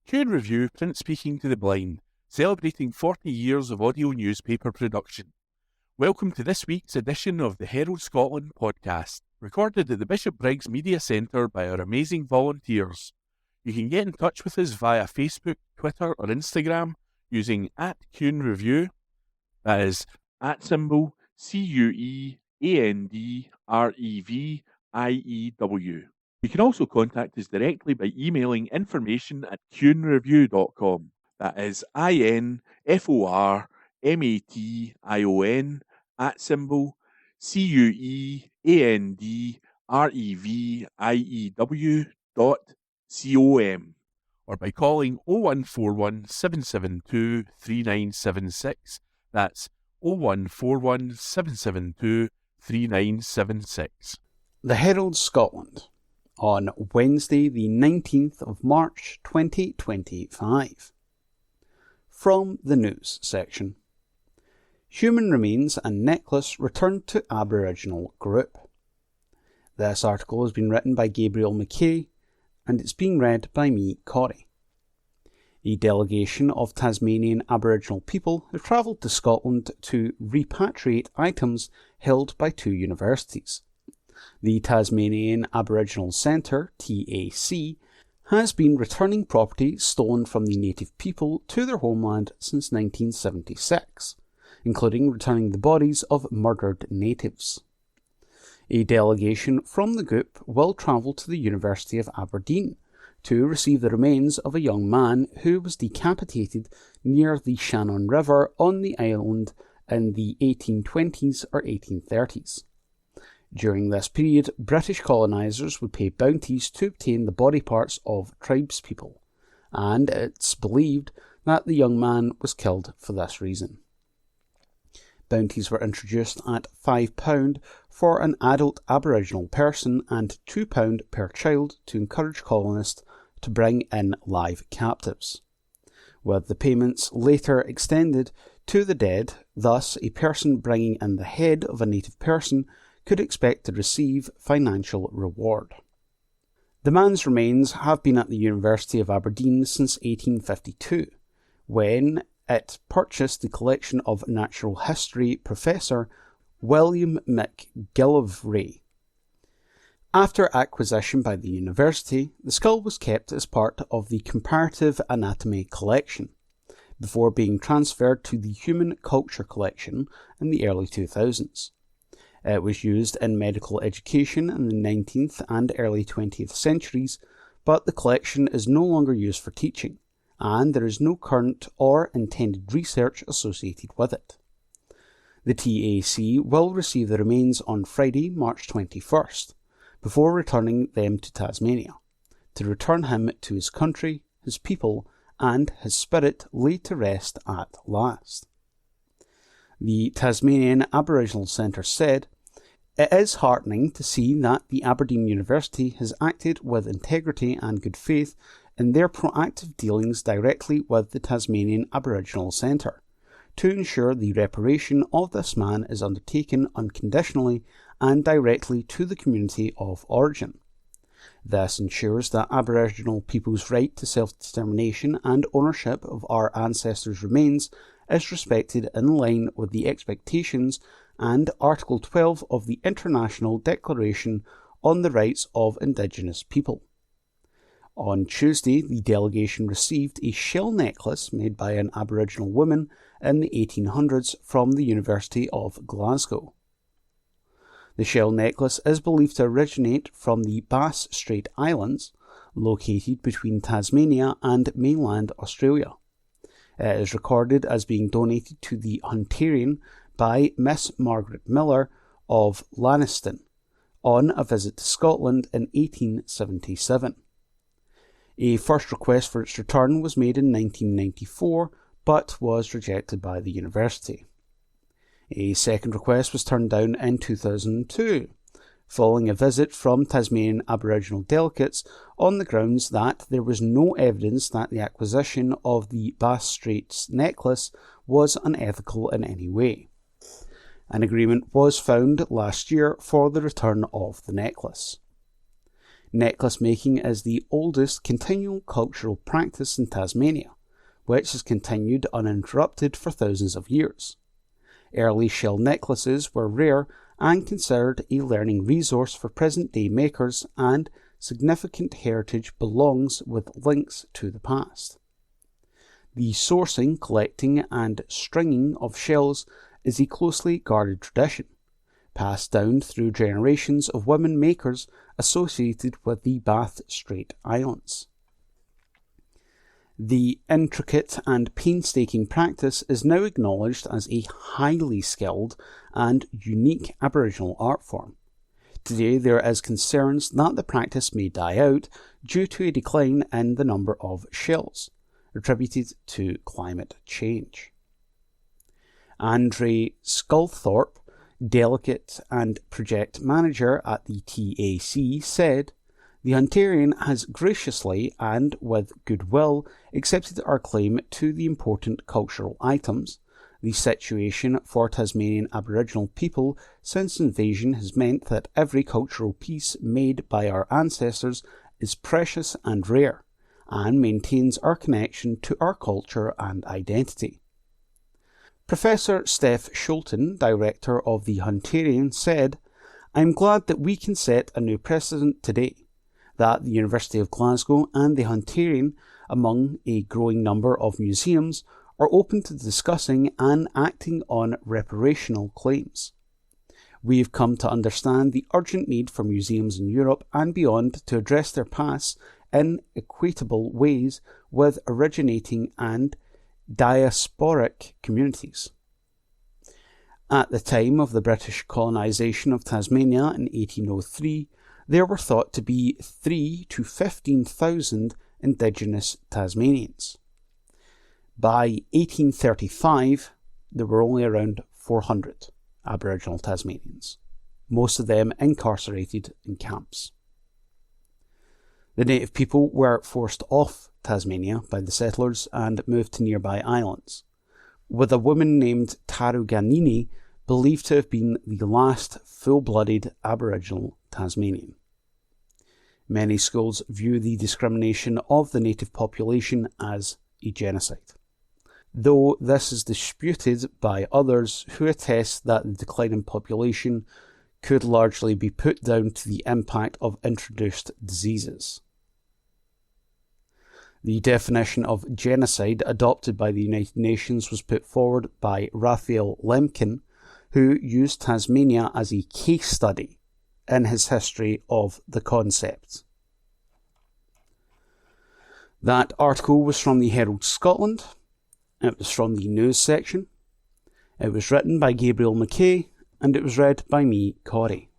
Q Review Print Speaking to the Blind, celebrating 40 years of audio newspaper production. Welcome to this week's edition of the Herald Scotland podcast, recorded at the Bishop Briggs Media Centre by our amazing volunteers. You can get in touch with us via Facebook, Twitter or Instagram using @CuneReview, that is @CuandReview. You can also contact us directly by emailing information@cunereview.com. That is information@cuandreview.com, or by calling 0141 772 3976. That's 0141 772 3976. The Herald Scotland, on Wednesday the 19th of March 2025. From the news section. Human remains and necklace returned to Aboriginal group. This article has been written by Gabriel McKay and it's being read by me, Corey. A delegation of Tasmanian Aboriginal people have travelled to Scotland to repatriate items held by two universities. The Tasmanian Aboriginal Centre, TAC, has been returning property stolen from the native people to their homeland since 1976, including returning the bodies of murdered natives. A delegation from the group will travel to the University of Aberdeen to receive the remains of a young man who was decapitated near the Shannon River on the island in the 1820s or 1830s. During this period, British colonisers would pay bounties to obtain the body parts of tribespeople, and it's believed that the young man was killed for this reason. Bounties were introduced at £5 for an adult Aboriginal person and £2 per child to encourage colonists to bring in live captives, with the payments later extended to the dead. Thus, a person bringing in the head of a native person could expect to receive financial reward. The man's remains have been at the University of Aberdeen since 1852, when it purchased the collection of natural history professor William McGillivray. After acquisition by the university, the skull was kept as part of the comparative anatomy collection, before being transferred to the human culture collection in the early 2000s. It was used in medical education in the 19th and early 20th centuries, but the collection is no longer used for teaching, and there is no current or intended research associated with it. The TAC will receive the remains on Friday, March 21st, before returning them to Tasmania, to return him to his country, his people, and his spirit laid to rest at last. The Tasmanian Aboriginal Centre said, "It is heartening to see that the Aberdeen University has acted with integrity and good faith in their proactive dealings directly with the Tasmanian Aboriginal Centre, to ensure the reparation of this man is undertaken unconditionally and directly to the community of origin. This ensures that Aboriginal people's right to self-determination and ownership of our ancestors' remains is respected in line with the expectations and Article 12 of the International Declaration on the Rights of Indigenous People." On Tuesday, the delegation received a shell necklace made by an Aboriginal woman in the 1800s from the University of Glasgow. The shell necklace is believed to originate from the Bass Strait Islands, located between Tasmania and mainland Australia. It is recorded as being donated to the Hunterian by Miss Margaret Miller of Lanniston on a visit to Scotland in 1877. A first request for its return was made in 1994, but was rejected by the university. A second request was turned down in 2002, following a visit from Tasmanian Aboriginal delegates on the grounds that there was no evidence that the acquisition of the Bass Straits necklace was unethical in any way. An agreement was found last year for the return of the necklace. Necklace making is the oldest continual cultural practice in Tasmania, which has continued uninterrupted for thousands of years. Early shell necklaces were rare and considered a learning resource for present-day makers, and significant heritage belongs with links to the past. The sourcing, collecting and stringing of shells is a closely guarded tradition, passed down through generations of women makers associated with the Bath Strait Islands. The intricate and painstaking practice is now acknowledged as a highly skilled and unique Aboriginal art form. Today there is concerns that the practice may die out due to a decline in the number of shells, attributed to climate change. Andre Sculthorpe, delegate and project manager at the TAC, said, "The Hunterian has graciously and with goodwill accepted our claim to the important cultural items. The situation for Tasmanian Aboriginal people since invasion has meant that every cultural piece made by our ancestors is precious and rare, and maintains our connection to our culture and identity." Professor Steph Schulten, director of the Hunterian, said, "I am glad that we can set a new precedent today, that the University of Glasgow and the Hunterian, among a growing number of museums, are open to discussing and acting on reparational claims. We have come to understand the urgent need for museums in Europe and beyond to address their past in equitable ways with originating and diasporic communities." At the time of the British colonisation of Tasmania in 1803, there were thought to be 3,000 to 15,000 Indigenous Tasmanians. By 1835, there were only around 400 Aboriginal Tasmanians, most of them incarcerated in camps. The native people were forced off Tasmania by the settlers and moved to nearby islands, with a woman named Taruganini believed to have been the last full-blooded Aboriginal Tasmanian. Many schools view the discrimination of the native population as a genocide, though this is disputed by others who attest that the decline in population could largely be put down to the impact of introduced diseases. The definition of genocide adopted by the United Nations was put forward by Raphael Lemkin, who used Tasmania as a case study in his history of the concept. That article was from the Herald Scotland. It was from the news section. It was written by Gabriel McKay, and it was read by me, Corey.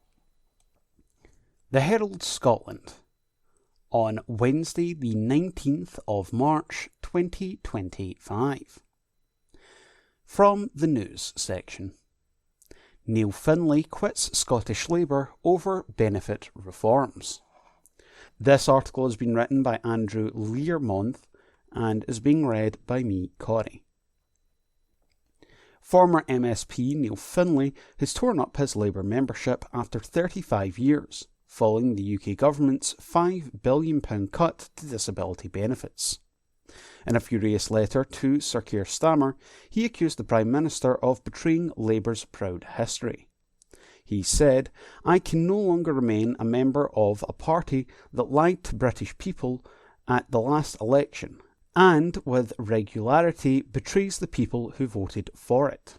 The Herald Scotland, on Wednesday the 19th of March 2025. From the news section. Neil Findlay quits Scottish Labour over benefit reforms. This article has been written by Andrew Learmonth and is being read by me, Corey. Former MSP Neil Findlay has torn up his Labour membership after 35 years, following the UK government's £5 billion cut to disability benefits. In a furious letter to Sir Keir Starmer, he accused the Prime Minister of betraying Labour's proud history. He said, "I can no longer remain a member of a party that lied to British people at the last election, and with regularity betrays the people who voted for it."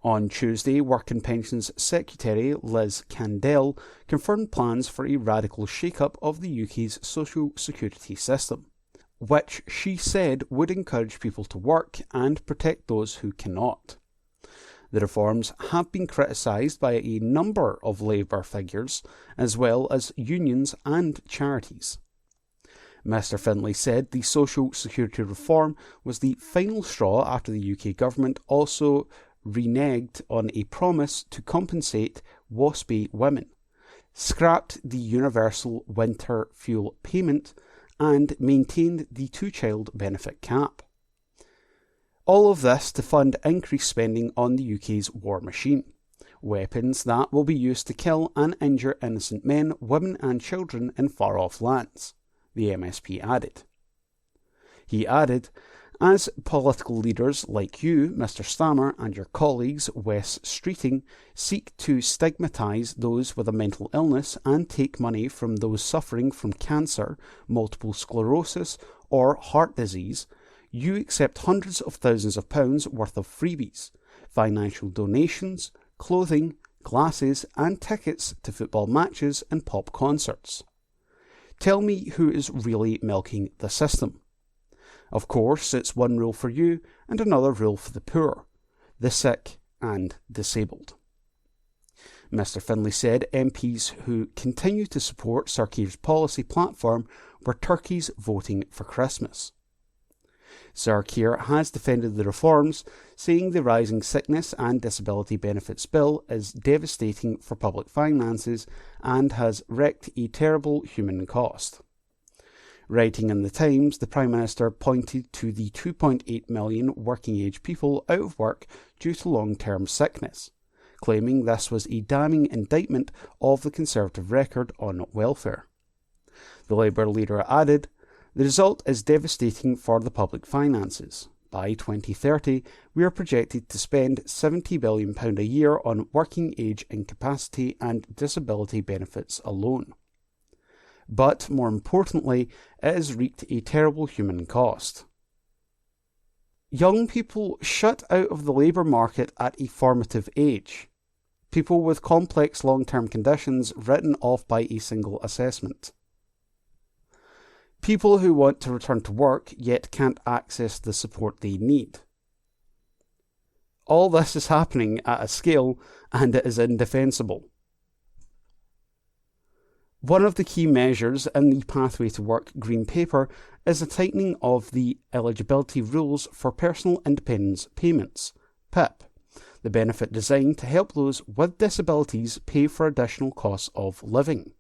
On Tuesday, Work and Pensions Secretary Liz Candell confirmed plans for a radical shake-up of the UK's social security system, which she said would encourage people to work and protect those who cannot. The reforms have been criticised by a number of Labour figures, as well as unions and charities. Mr Findlay said the social security reform was the final straw after the UK government also reneged on a promise to compensate WASPy women, scrapped the universal winter fuel payment, and maintained the two-child benefit cap. All of this to fund increased spending on the UK's war machine, weapons that will be used to kill and injure innocent men, women and children in far-off lands, the MSP added. He added, as political leaders like you, Mr Stammer, and your colleagues, Wes Streeting, seek to stigmatise those with a mental illness and take money from those suffering from cancer, multiple sclerosis or heart disease, you accept hundreds of thousands of pounds worth of freebies, financial donations, clothing, glasses and tickets to football matches and pop concerts. Tell me who is really milking the system. Of course, it's one rule for you and another rule for the poor, the sick and disabled. Mr Finlay said MPs who continue to support Sir Keir's policy platform were turkeys voting for Christmas. Sir Keir has defended the reforms, saying the rising sickness and disability benefits bill is devastating for public finances and has wreaked a terrible human cost. Writing in the Times, the Prime Minister pointed to the 2.8 million working-age people out of work due to long-term sickness, claiming this was a damning indictment of the Conservative record on welfare. The Labour leader added, the result is devastating for the public finances. By 2030, we are projected to spend £70 billion a year on working-age incapacity and disability benefits alone. But, more importantly, it has wreaked a terrible human cost. Young people shut out of the labour market at a formative age. People with complex long-term conditions written off by a single assessment. People who want to return to work yet can't access the support they need. All this is happening at a scale and it is indefensible. One of the key measures in the Pathway to Work Green Paper is a tightening of the eligibility rules for personal independence payments, PIP, the benefit designed to help those with disabilities pay for additional costs of living.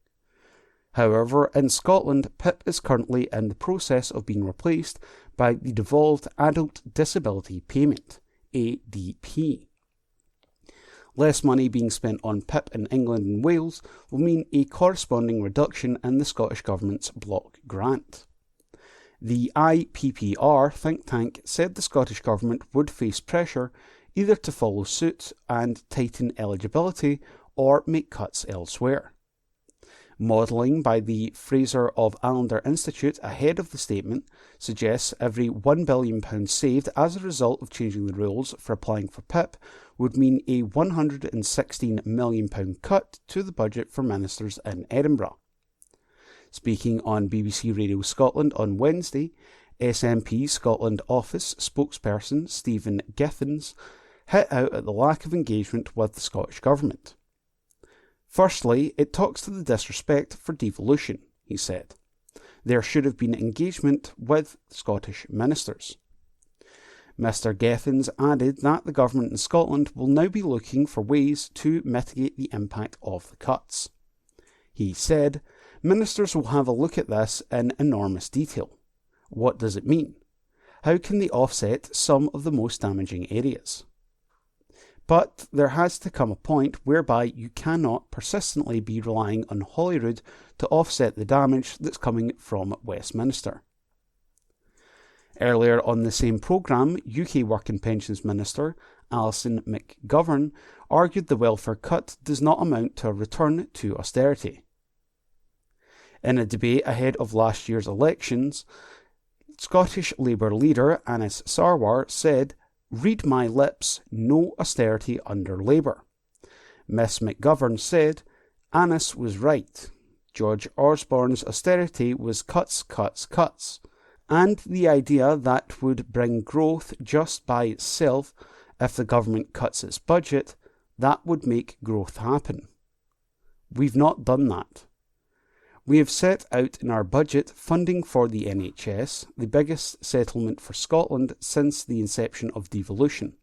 However, in Scotland, PIP is currently in the process of being replaced by the Devolved Adult Disability Payment, ADP. Less money being spent on PIP in England and Wales will mean a corresponding reduction in the Scottish Government's block grant. The IPPR think tank said the Scottish Government would face pressure either to follow suit and tighten eligibility or make cuts elsewhere. Modelling by the Fraser of Allender Institute ahead of the statement suggests every £1 billion saved as a result of changing the rules for applying for PIP would mean a £116 million cut to the budget for ministers in Edinburgh. Speaking on BBC Radio Scotland on Wednesday, SNP Scotland Office spokesperson Stephen Giffins hit out at the lack of engagement with the Scottish Government. Firstly, it talks to the disrespect for devolution, he said. There should have been engagement with Scottish ministers. Mr Giffins added that the government in Scotland will now be looking for ways to mitigate the impact of the cuts. He said, ministers will have a look at this in enormous detail. What does it mean? How can they offset some of the most damaging areas? But there has to come a point whereby you cannot persistently be relying on Holyrood to offset the damage that's coming from Westminster. Earlier on the same programme, UK Work and Pensions Minister Alison McGovern argued the welfare cut does not amount to a return to austerity. In a debate ahead of last year's elections, Scottish Labour leader Anis Sarwar said, "Read my lips, no austerity under Labour." Miss McGovern said, Anis was right. George Osborne's austerity was cuts, cuts, cuts. And the idea that would bring growth just by itself, if the government cuts its budget, that would make growth happen. We've not done that. We have set out in our budget funding for the NHS, the biggest settlement for Scotland since the inception of devolution.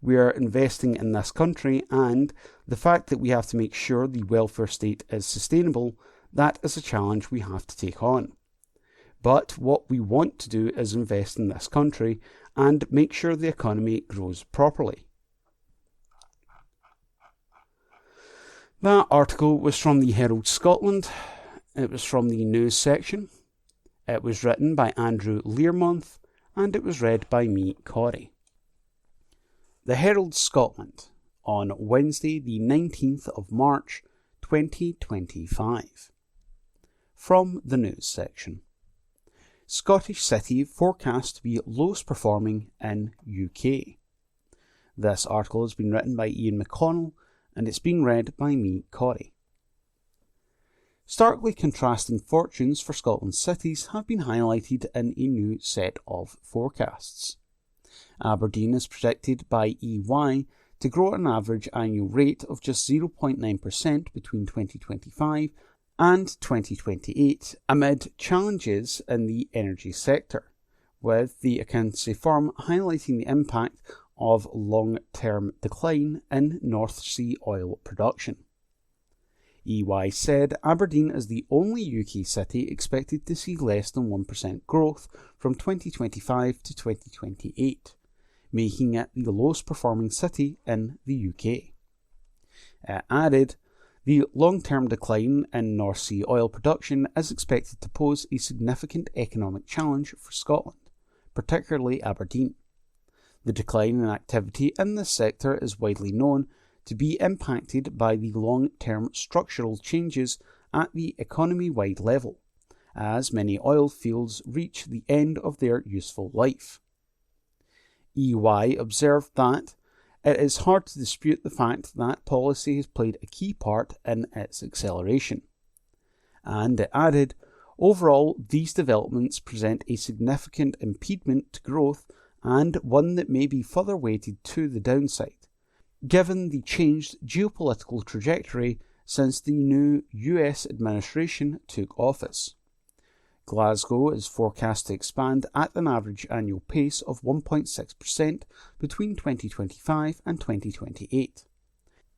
We are investing in this country, and the fact that we have to make sure the welfare state is sustainable, that is a challenge we have to take on. But what we want to do is invest in this country and make sure the economy grows properly. That article was from the Herald Scotland. It was from the news section. It was written by Andrew Learmonth, and it was read by me, Corey. The Herald Scotland, on Wednesday the 19th of March 2025. From the news section. Scottish city forecast to be lowest performing in UK. This article has been written by Ian McConnell, and it's being read by me, Corey. Starkly contrasting fortunes for Scotland's cities have been highlighted in a new set of forecasts. Aberdeen is predicted by EY to grow at an average annual rate of just 0.9% between 2025 and 2028 amid challenges in the energy sector, with the accountancy firm highlighting the impact of long-term decline in North Sea oil production. EY said Aberdeen is the only UK city expected to see less than 1% growth from 2025 to 2028, making it the lowest performing city in the UK. It added, the long-term decline in North Sea oil production is expected to pose a significant economic challenge for Scotland, particularly Aberdeen. The decline in activity in this sector is widely known to be impacted by the long-term structural changes at the economy-wide level, as many oil fields reach the end of their useful life. EY observed that it is hard to dispute the fact that policy has played a key part in its acceleration. And it added, overall, these developments present a significant impediment to growth and one that may be further weighted to the downside, given the changed geopolitical trajectory since the new US administration took office. Glasgow is forecast to expand at an average annual pace of 1.6% between 2025 and 2028.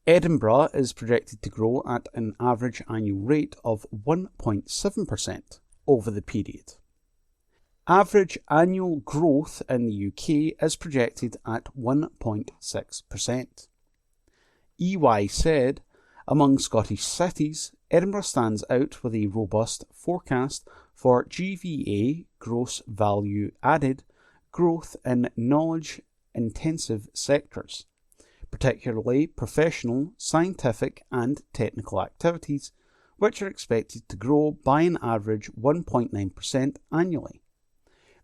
Edinburgh is projected to grow at an average annual rate of 1.7% over the period. Average annual growth in the UK is projected at 1.6%. EY said, among Scottish cities, Edinburgh stands out with a robust forecast for GVA, gross value added, growth in knowledge-intensive sectors, particularly professional, scientific and technical activities, which are expected to grow by an average 1.9% annually.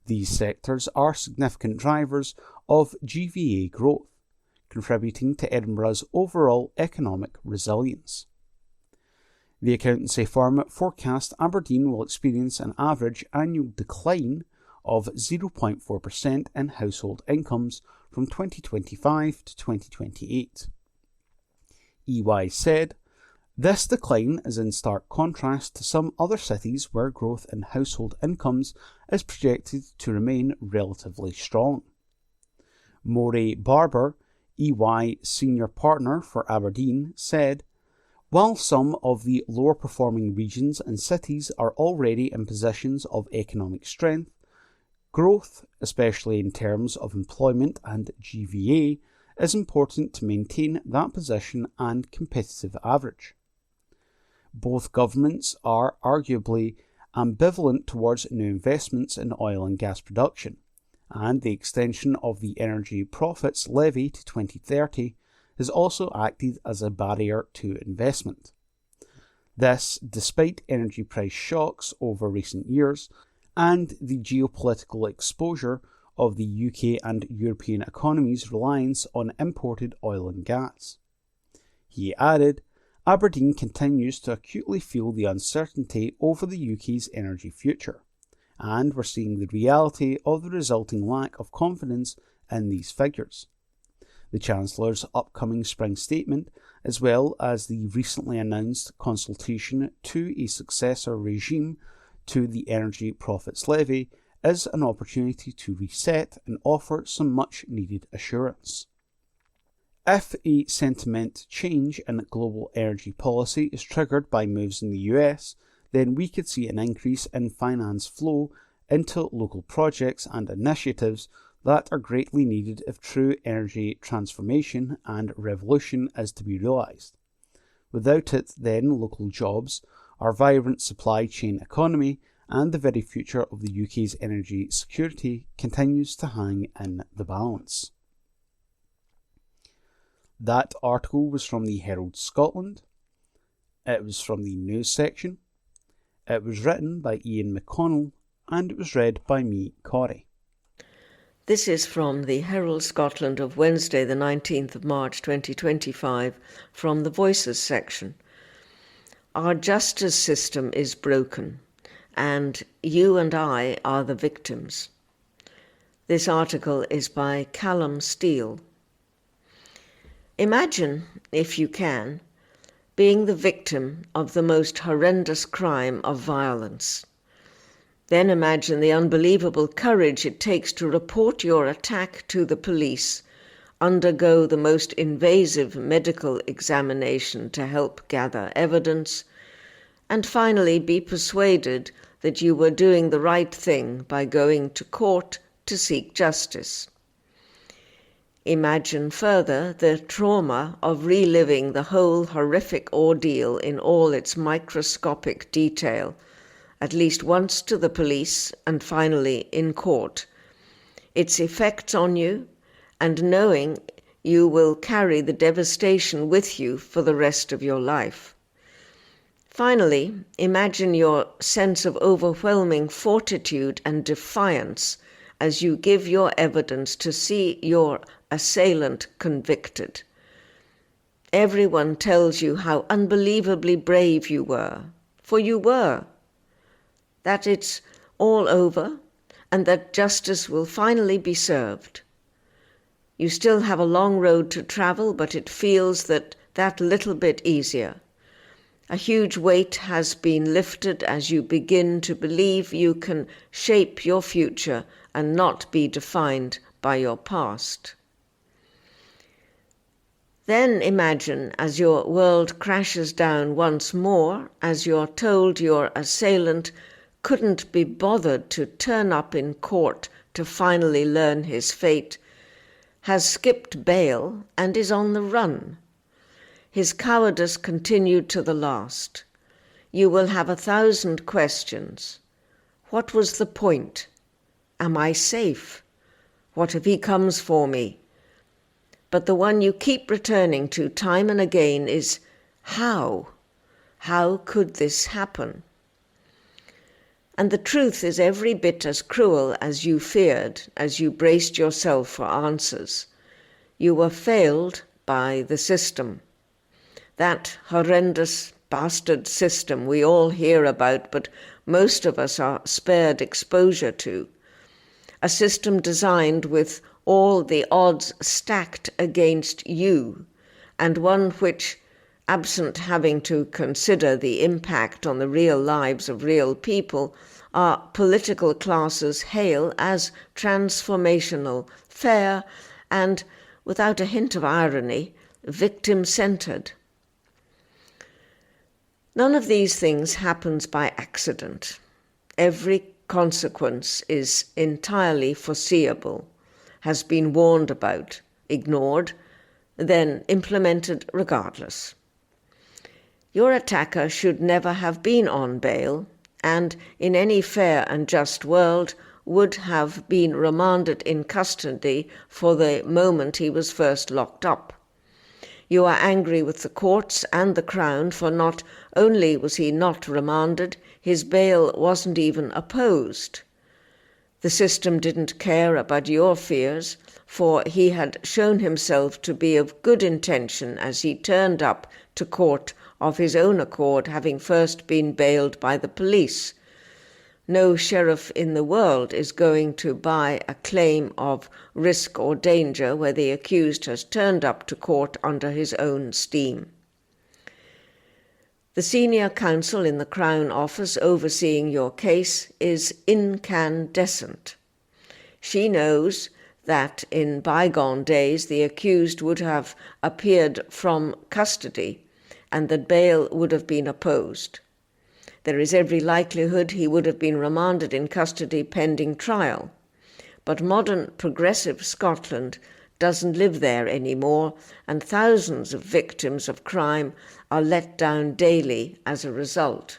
These sectors are significant drivers of GVA growth, contributing to Edinburgh's overall economic resilience. The accountancy firm forecast Aberdeen will experience an average annual decline of 0.4% in household incomes from 2025 to 2028. EY said, this decline is in stark contrast to some other cities where growth in household incomes is projected to remain relatively strong. Moray Barber, EY Senior Partner for Aberdeen, said, while some of the lower performing regions and cities are already in positions of economic strength, growth, especially in terms of employment and GVA, is important to maintain that position and competitive average. Both governments are arguably ambivalent towards new investments in oil and gas production, and the extension of the Energy Profits Levy to 2030 has also acted as a barrier to investment. This, despite energy price shocks over recent years and the geopolitical exposure of the UK and European economies' reliance on imported oil and gas. He added, Aberdeen continues to acutely feel the uncertainty over the UK's energy future, and we're seeing the reality of the resulting lack of confidence in these figures. The Chancellor's upcoming spring statement, as well as the recently announced consultation to a successor regime to the Energy Profits Levy, is an opportunity to reset and offer some much-needed assurance. If a sentiment change in global energy policy is triggered by moves in the US, then we could see an increase in finance flow into local projects and initiatives that are greatly needed if true energy transformation and revolution is to be realised. Without it, then, local jobs, our vibrant supply chain economy, and the very future of the UK's energy security continues to hang in the balance. That article was from the Herald Scotland. It was from the news section. It was written by Ian McConnell, and it was read by me, Corey. This is from the Herald Scotland of Wednesday, the 19th of March 2025, from the Voices section. Our justice system is broken, and you and I are the victims. This article is by Callum Steele. Imagine, if you can, being the victim of the most horrendous crime of violence. Then imagine the unbelievable courage it takes to report your attack to the police, undergo the most invasive medical examination to help gather evidence, and finally be persuaded that you were doing the right thing by going to court to seek justice. Imagine further the trauma of reliving the whole horrific ordeal in all its microscopic detail, at least once to the police and finally in court, its effects on you, and knowing you will carry the devastation with you for the rest of your life. Finally, imagine your sense of overwhelming fortitude and defiance as you give your evidence to see your assailant convicted. Everyone tells you how unbelievably brave you were, for you were, that it's all over and that justice will finally be served. You still have a long road to travel, but it feels that little bit easier. A huge weight has been lifted as you begin to believe you can shape your future and not be defined by your past. Then imagine as your world crashes down once more, as you're told your assailant couldn't be bothered to turn up in court to finally learn his fate, has skipped bail and is on the run. His cowardice continued to the last. You will have 1,000 questions. What was the point? Am I safe? What if he comes for me? But the one you keep returning to time and again is, how? How could this happen? And the truth is every bit as cruel as you feared as you braced yourself for answers. You were failed by the system. That horrendous bastard system we all hear about, but most of us are spared exposure to. A system designed with all the odds stacked against you, and one which, absent having to consider the impact on the real lives of real people, our political classes hail as transformational, fair, and, without a hint of irony, victim-centred. None of these things happens by accident. Every consequence is entirely foreseeable, has been warned about, ignored, then implemented regardless. Your attacker should never have been on bail, and in any fair and just world would have been remanded in custody for the moment he was first locked up. You are angry with the courts and the Crown, for not only was he not remanded, his bail wasn't even opposed. The system didn't care about your fears, for he had shown himself to be of good intention as he turned up to court of his own accord, having first been bailed by the police. No sheriff in the world is going to buy a claim of risk or danger where the accused has turned up to court under his own steam. The senior counsel in the Crown Office overseeing your case is incandescent. She knows that in bygone days the accused would have appeared from custody and that bail would have been opposed. There is every likelihood he would have been remanded in custody pending trial. But modern progressive Scotland doesn't live there anymore, and thousands of victims of crime are let down daily as a result.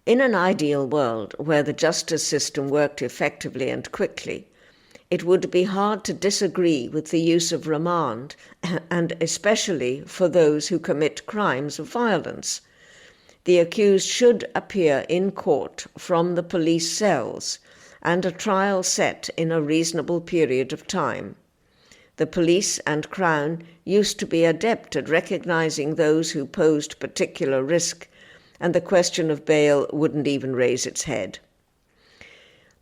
In an ideal world where the justice system worked effectively and quickly, it would be hard to disagree with the use of remand, and especially for those who commit crimes of violence. The accused should appear in court from the police cells and a trial set in a reasonable period of time. The police and Crown used to be adept at recognizing those who posed particular risk, and the question of bail wouldn't even raise its head.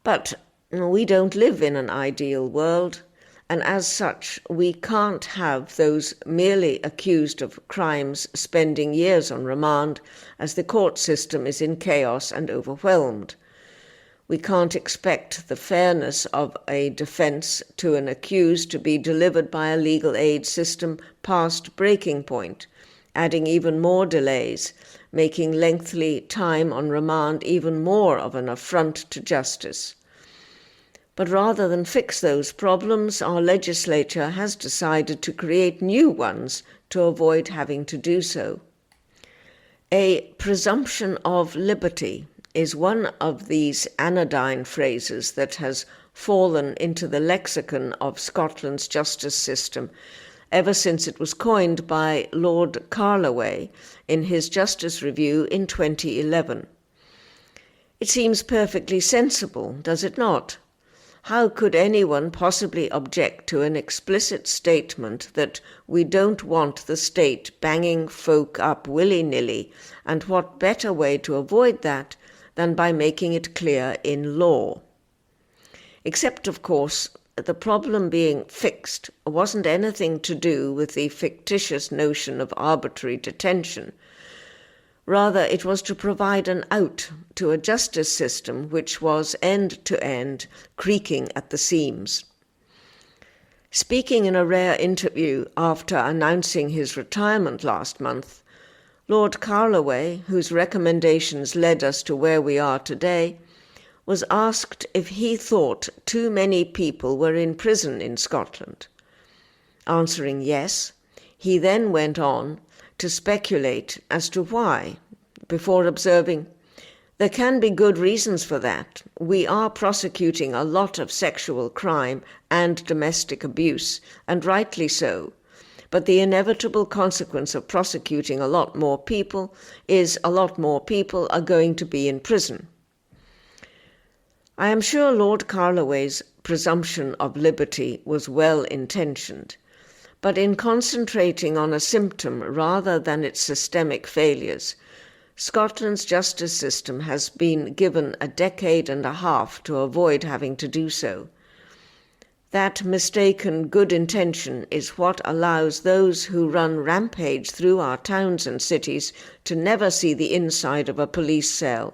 But we don't live in an ideal world, and as such we can't have those merely accused of crimes spending years on remand as the court system is in chaos and overwhelmed. We can't expect the fairness of a defence to an accused to be delivered by a legal aid system past breaking point, adding even more delays, making lengthy time on remand even more of an affront to justice. But rather than fix those problems, our legislature has decided to create new ones to avoid having to do so. A presumption of liberty is one of these anodyne phrases that has fallen into the lexicon of Scotland's justice system ever since it was coined by Lord Carloway in his Justice Review in 2011. It seems perfectly sensible, does it not? How could anyone possibly object to an explicit statement that we don't want the state banging folk up willy-nilly, and what better way to avoid that than by making it clear in law? Except, of course, the problem being fixed wasn't anything to do with the fictitious notion of arbitrary detention. Rather, it was to provide an out to a justice system which was end-to-end creaking at the seams. Speaking in a rare interview after announcing his retirement last month, Lord Carloway, whose recommendations led us to where we are today, was asked if he thought too many people were in prison in Scotland. Answering yes, he then went on to speculate as to why, before observing, "There can be good reasons for that. We are prosecuting a lot of sexual crime and domestic abuse, and rightly so. But the inevitable consequence of prosecuting a lot more people is a lot more people are going to be in prison." I am sure Lord Carloway's presumption of liberty was well-intentioned, but in concentrating on a symptom rather than its systemic failures, Scotland's justice system has been given a decade and a half to avoid having to do so. That mistaken good intention is what allows those who run rampage through our towns and cities to never see the inside of a police cell,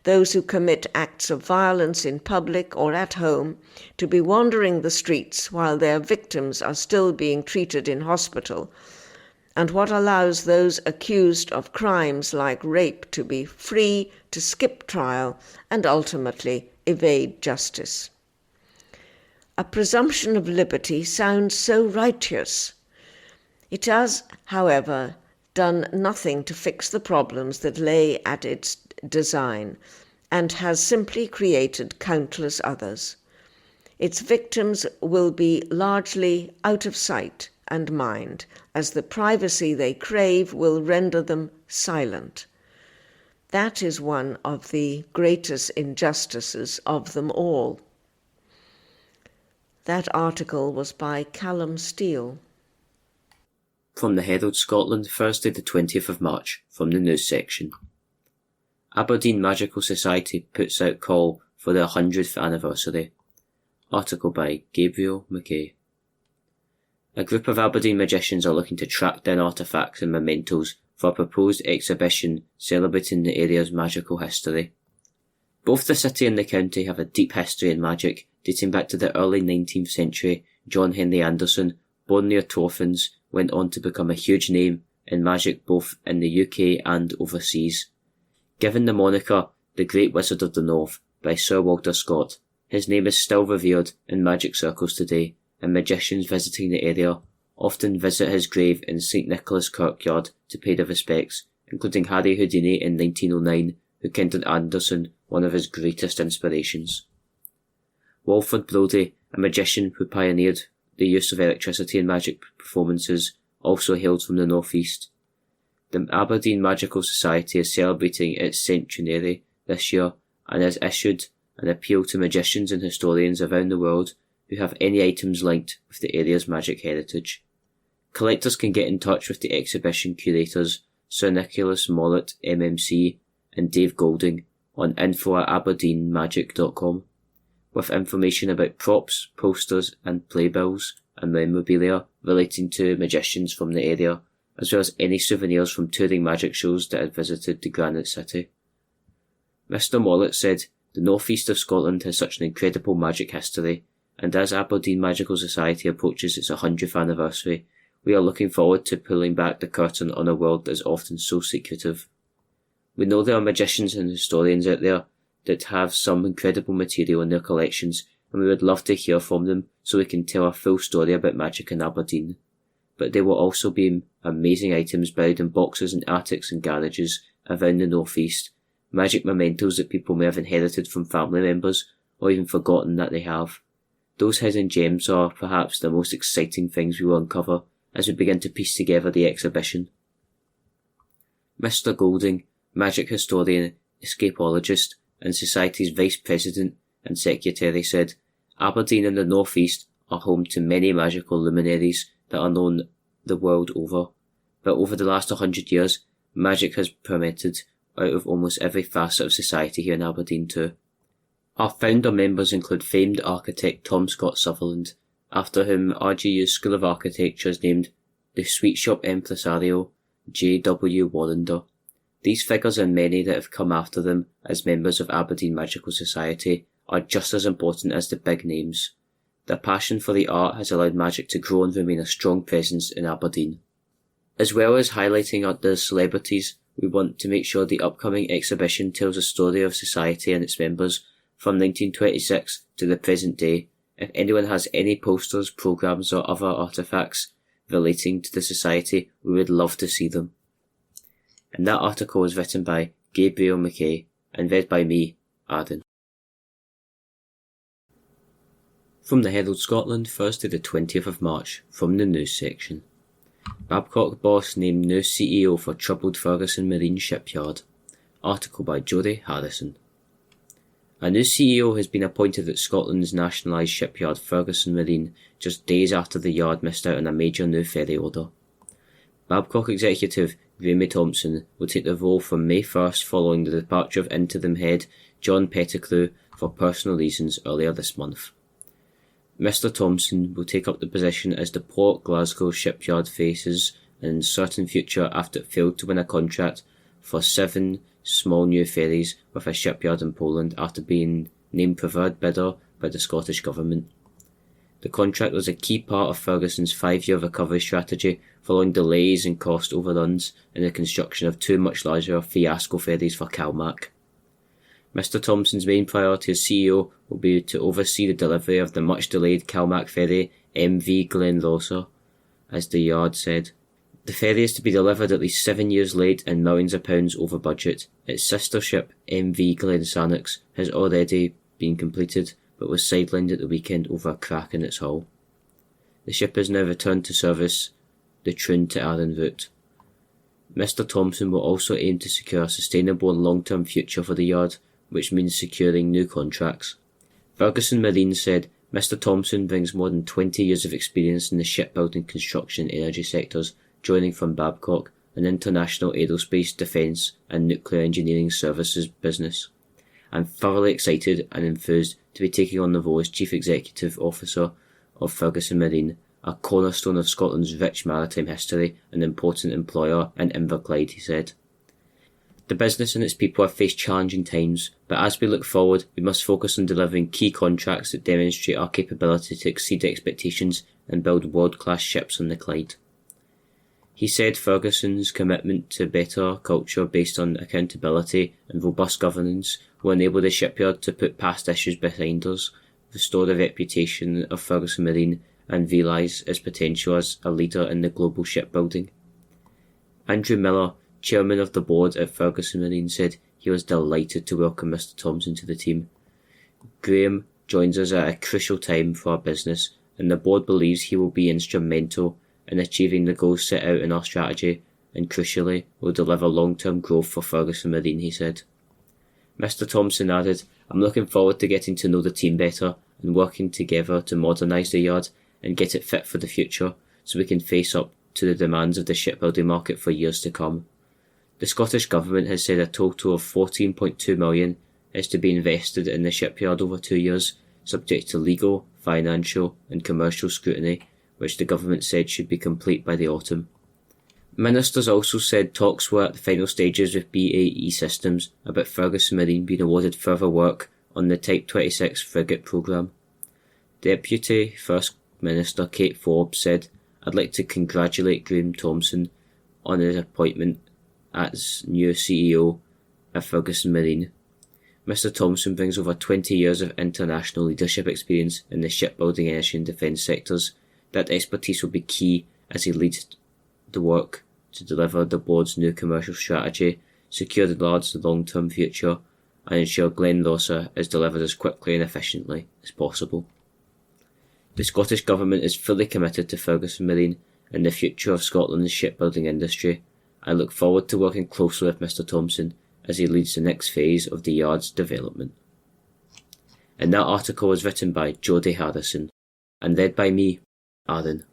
those who commit acts of violence in public or at home to be wandering the streets while their victims are still being treated in hospital, and what allows those accused of crimes like rape to be free to skip trial and ultimately evade justice. A presumption of liberty sounds so righteous. It has, however, done nothing to fix the problems that lay at its design, and has simply created countless others. Its victims will be largely out of sight and mind, as the privacy they crave will render them silent. That is one of the greatest injustices of them all. That article was by Callum Steele. From the Herald Scotland, Thursday the 20th of March, from the news section. Aberdeen Magical Society puts out call for the 100th anniversary. Article by Gabriel McKay. A group of Aberdeen magicians are looking to track down artefacts and mementos for a proposed exhibition celebrating the area's magical history. Both the city and the county have a deep history in magic, dating back to the early 19th century. John Henry Anderson, born near Torfans, went on to become a huge name in magic both in the UK and overseas. Given the moniker The Great Wizard of the North by Sir Walter Scott, his name is still revered in magic circles today, and magicians visiting the area often visit his grave in St Nicholas Kirkyard to pay their respects, including Harry Houdini in 1909, who considered Anderson one of his greatest inspirations. Walford Brodie, a magician who pioneered the use of electricity in magic performances, also hailed from the northeast. The Aberdeen Magical Society is celebrating its centenary this year and has issued an appeal to magicians and historians around the world who have any items linked with the area's magic heritage. Collectors can get in touch with the exhibition curators Sir Nicholas Mollett, MMC, and Dave Golding on info@aberdeenmagic.com with information about props, posters and playbills and memorabilia relating to magicians from the area, as well as any souvenirs from touring magic shows that had visited the Granite City. Mr. Mollett said, "The northeast of Scotland has such an incredible magic history, and as Aberdeen Magical Society approaches its 100th anniversary, we are looking forward to pulling back the curtain on a world that is often so secretive. We know there are magicians and historians out there that have some incredible material in their collections, and we would love to hear from them so we can tell a full story about magic in Aberdeen. But there will also be amazing items buried in boxes and attics and garages around the northeast, magic mementos that people may have inherited from family members or even forgotten that they have. Those hidden gems are perhaps the most exciting things we will uncover as we begin to piece together the exhibition." Mr. Golding, magic historian, escapologist, and Society's Vice President and Secretary, said, "Aberdeen and the North East are home to many magical luminaries that are known the world over, but over the last 100 years, magic has permeated out of almost every facet of society here in Aberdeen too. Our founder members include famed architect Tom Scott Sutherland, after whom RGU's School of Architecture is named the Sweet Shop Impresario J.W. Warrender. These figures and many that have come after them as members of Aberdeen Magical Society are just as important as the big names. Their passion for the art has allowed magic to grow and remain a strong presence in Aberdeen." As well as highlighting the celebrities, we want to make sure the upcoming exhibition tells a story of society and its members from 1926 to the present day. If anyone has any posters, programmes or other artefacts relating to the society, we would love to see them. And that article was written by Gabriel McKay and read by me, Arden. From the Herald Scotland, Thursday the 20th of March, from the news section. Babcock boss named new CEO for troubled Ferguson Marine shipyard. Article by Jodie Harrison. A new CEO has been appointed at Scotland's nationalised shipyard Ferguson Marine just days after the yard missed out on a major new ferry order. Babcock executive Graeme Thompson will take the role from May 1st following the departure of interim head John Pettigrew for personal reasons earlier this month. Mr. Thompson will take up the position as the Port Glasgow shipyard faces an uncertain future after it failed to win a contract for 7 small new ferries with a shipyard in Poland after being named preferred bidder by the Scottish Government. The contract was a key part of Ferguson's 5-year recovery strategy following delays and cost overruns in the construction of 2 much larger fiasco ferries for Calmac. Mr. Thompson's main priority as CEO will be to oversee the delivery of the much-delayed Calmac ferry MV Glenrosser, as the yard said. The ferry is to be delivered at least 7 years late and millions of pounds over budget. Its sister ship, MV Glensannox, has already been completed, but was sidelined at the weekend over a crack in its hull. The ship has now returned to service the Troon to Arran route. Mr. Thompson will also aim to secure a sustainable and long-term future for the yard, which means securing new contracts. Ferguson Marine said Mr. Thompson brings more than 20 years of experience in the shipbuilding, construction and energy sectors, joining from Babcock, an international aerospace, defence and nuclear engineering services business. I'm thoroughly excited and enthused to be taking on the role as Chief Executive Officer of Ferguson Marine, a cornerstone of Scotland's rich maritime history and important employer in Inverclyde, he said. The business and its people have faced challenging times, but as we look forward, we must focus on delivering key contracts that demonstrate our capability to exceed expectations and build world-class ships on the Clyde. He said Ferguson's commitment to better culture based on accountability and robust governance will enable the shipyard to put past issues behind us, restore the reputation of Ferguson Marine and realise its potential as a leader in the global shipbuilding. Andrew Miller, chairman of the board at Ferguson Marine, said he was delighted to welcome Mr Thompson to the team. Graham joins us at a crucial time for our business, and the board believes he will be instrumental in achieving the goals set out in our strategy, and crucially will deliver long-term growth for Ferguson Marine, he said. Mr Thompson added, I'm looking forward to getting to know the team better and working together to modernise the yard and get it fit for the future so we can face up to the demands of the shipbuilding market for years to come. The Scottish Government has said a total of £14.2 million is to be invested in the shipyard over 2 years, subject to legal, financial and commercial scrutiny, which the Government said should be complete by the autumn. Ministers also said talks were at the final stages with BAE Systems about Ferguson Marine being awarded further work on the Type 26 frigate programme. Deputy First Minister Kate Forbes said, I'd like to congratulate Graham Thompson on his appointment as new CEO at Ferguson Marine. Mr Thompson brings over 20 years of international leadership experience in the shipbuilding, energy and defence sectors. That expertise will be key as he leads the work to deliver the board's new commercial strategy, secure the yard's long-term future, and ensure Glenrosser is delivered as quickly and efficiently as possible. The Scottish Government is fully committed to Ferguson Marine and the future of Scotland's shipbuilding industry. I look forward to working closely with Mr Thompson as he leads the next phase of the yard's development. And that article was written by Jodie Harrison and read by me, Aaron.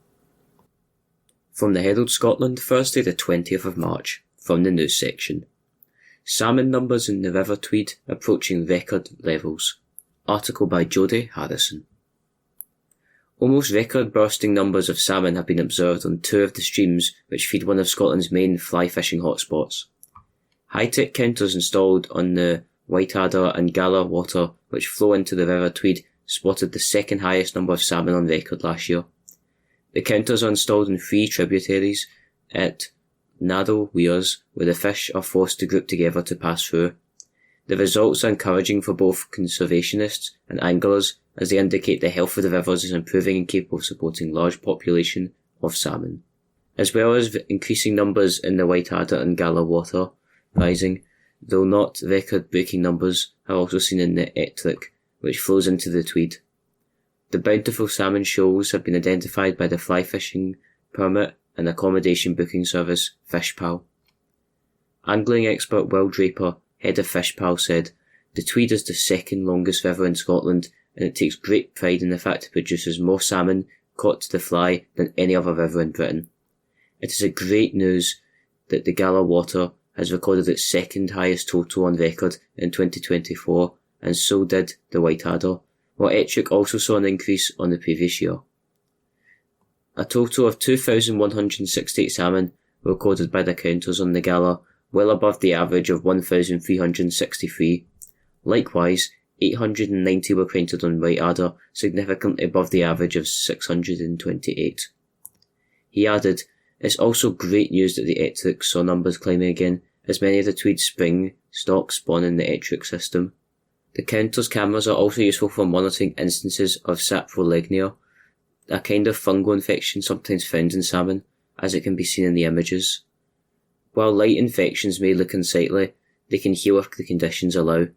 From the Herald Scotland, Thursday the 20th of March, from the news section. Salmon numbers in the River Tweed approaching record levels. Article by Jodie Harrison. Almost record-bursting numbers of salmon have been observed on 2 of the streams which feed one of Scotland's main fly fishing hotspots. High-tech counters installed on the Whiteadder and Gala water which flow into the River Tweed spotted the second highest number of salmon on record last year. The counters are installed in 3 tributaries at narrow weirs where the fish are forced to group together to pass through. The results are encouraging for both conservationists and anglers as they indicate the health of the rivers is improving and capable of supporting large population of salmon. As well as increasing numbers in the Whiteadder and Gala water rising, though not record-breaking numbers are also seen in the Ettrick, which flows into the Tweed. The bountiful salmon shoals have been identified by the fly fishing permit and accommodation booking service FishPal. Angling expert Will Draper, head of FishPal, said, The Tweed is the second longest river in Scotland and it takes great pride in the fact it produces more salmon caught to the fly than any other river in Britain. It is a great news that the Gala water has recorded its second highest total on record in 2024 and so did the Whiteadder, while Ettrick also saw an increase on the previous year. A total of 2,168 salmon were recorded by the counters on the Gala, well above the average of 1,363. Likewise, 890 were printed on Whiteadder, significantly above the average of 628. He added, It's also great news that the Ettrick saw numbers climbing again, as many of the Tweed spring stock spawn in the Ettrick system. The counter's cameras are also useful for monitoring instances of saprolegnia, a kind of fungal infection sometimes found in salmon, as it can be seen in the images. While light infections may look unsightly, they can heal if the conditions allow.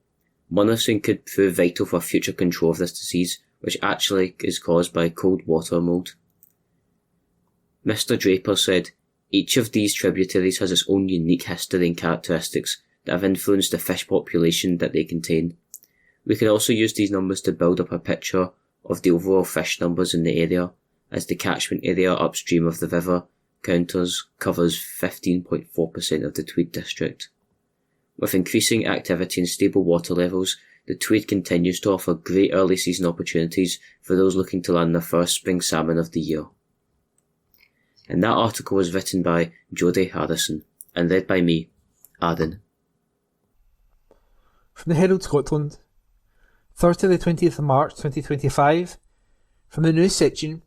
Monitoring could prove vital for future control of this disease, which actually is caused by cold water mould. Mr Draper said, Each of these tributaries has its own unique history and characteristics that have influenced the fish population that they contain. We can also use these numbers to build up a picture of the overall fish numbers in the area, as the catchment area upstream of the river counters covers 15.4% of the Tweed district. With increasing activity and stable water levels, the Tweed continues to offer great early season opportunities for those looking to land their first spring salmon of the year. And that article was written by Jodie Harrison and read by me, Aaron. From the Herald Scotland, Thursday the 20th of March 2025, from the news section.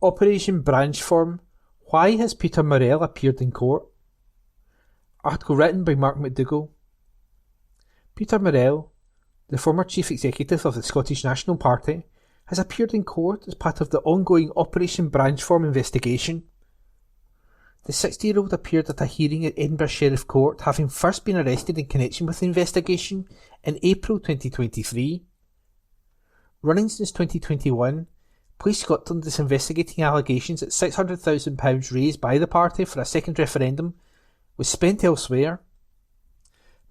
Operation Branchform, why has Peter Morrell appeared in court? Article written by Mark McDougall. Peter Morrell, the former chief executive of the Scottish National Party, has appeared in court as part of the ongoing Operation Branchform investigation. The 60-year-old appeared at a hearing at Edinburgh Sheriff Court, having first been arrested in connection with the investigation in April 2023. Running since 2021, Police Scotland is investigating allegations that £600,000 raised by the party for a second referendum was spent elsewhere.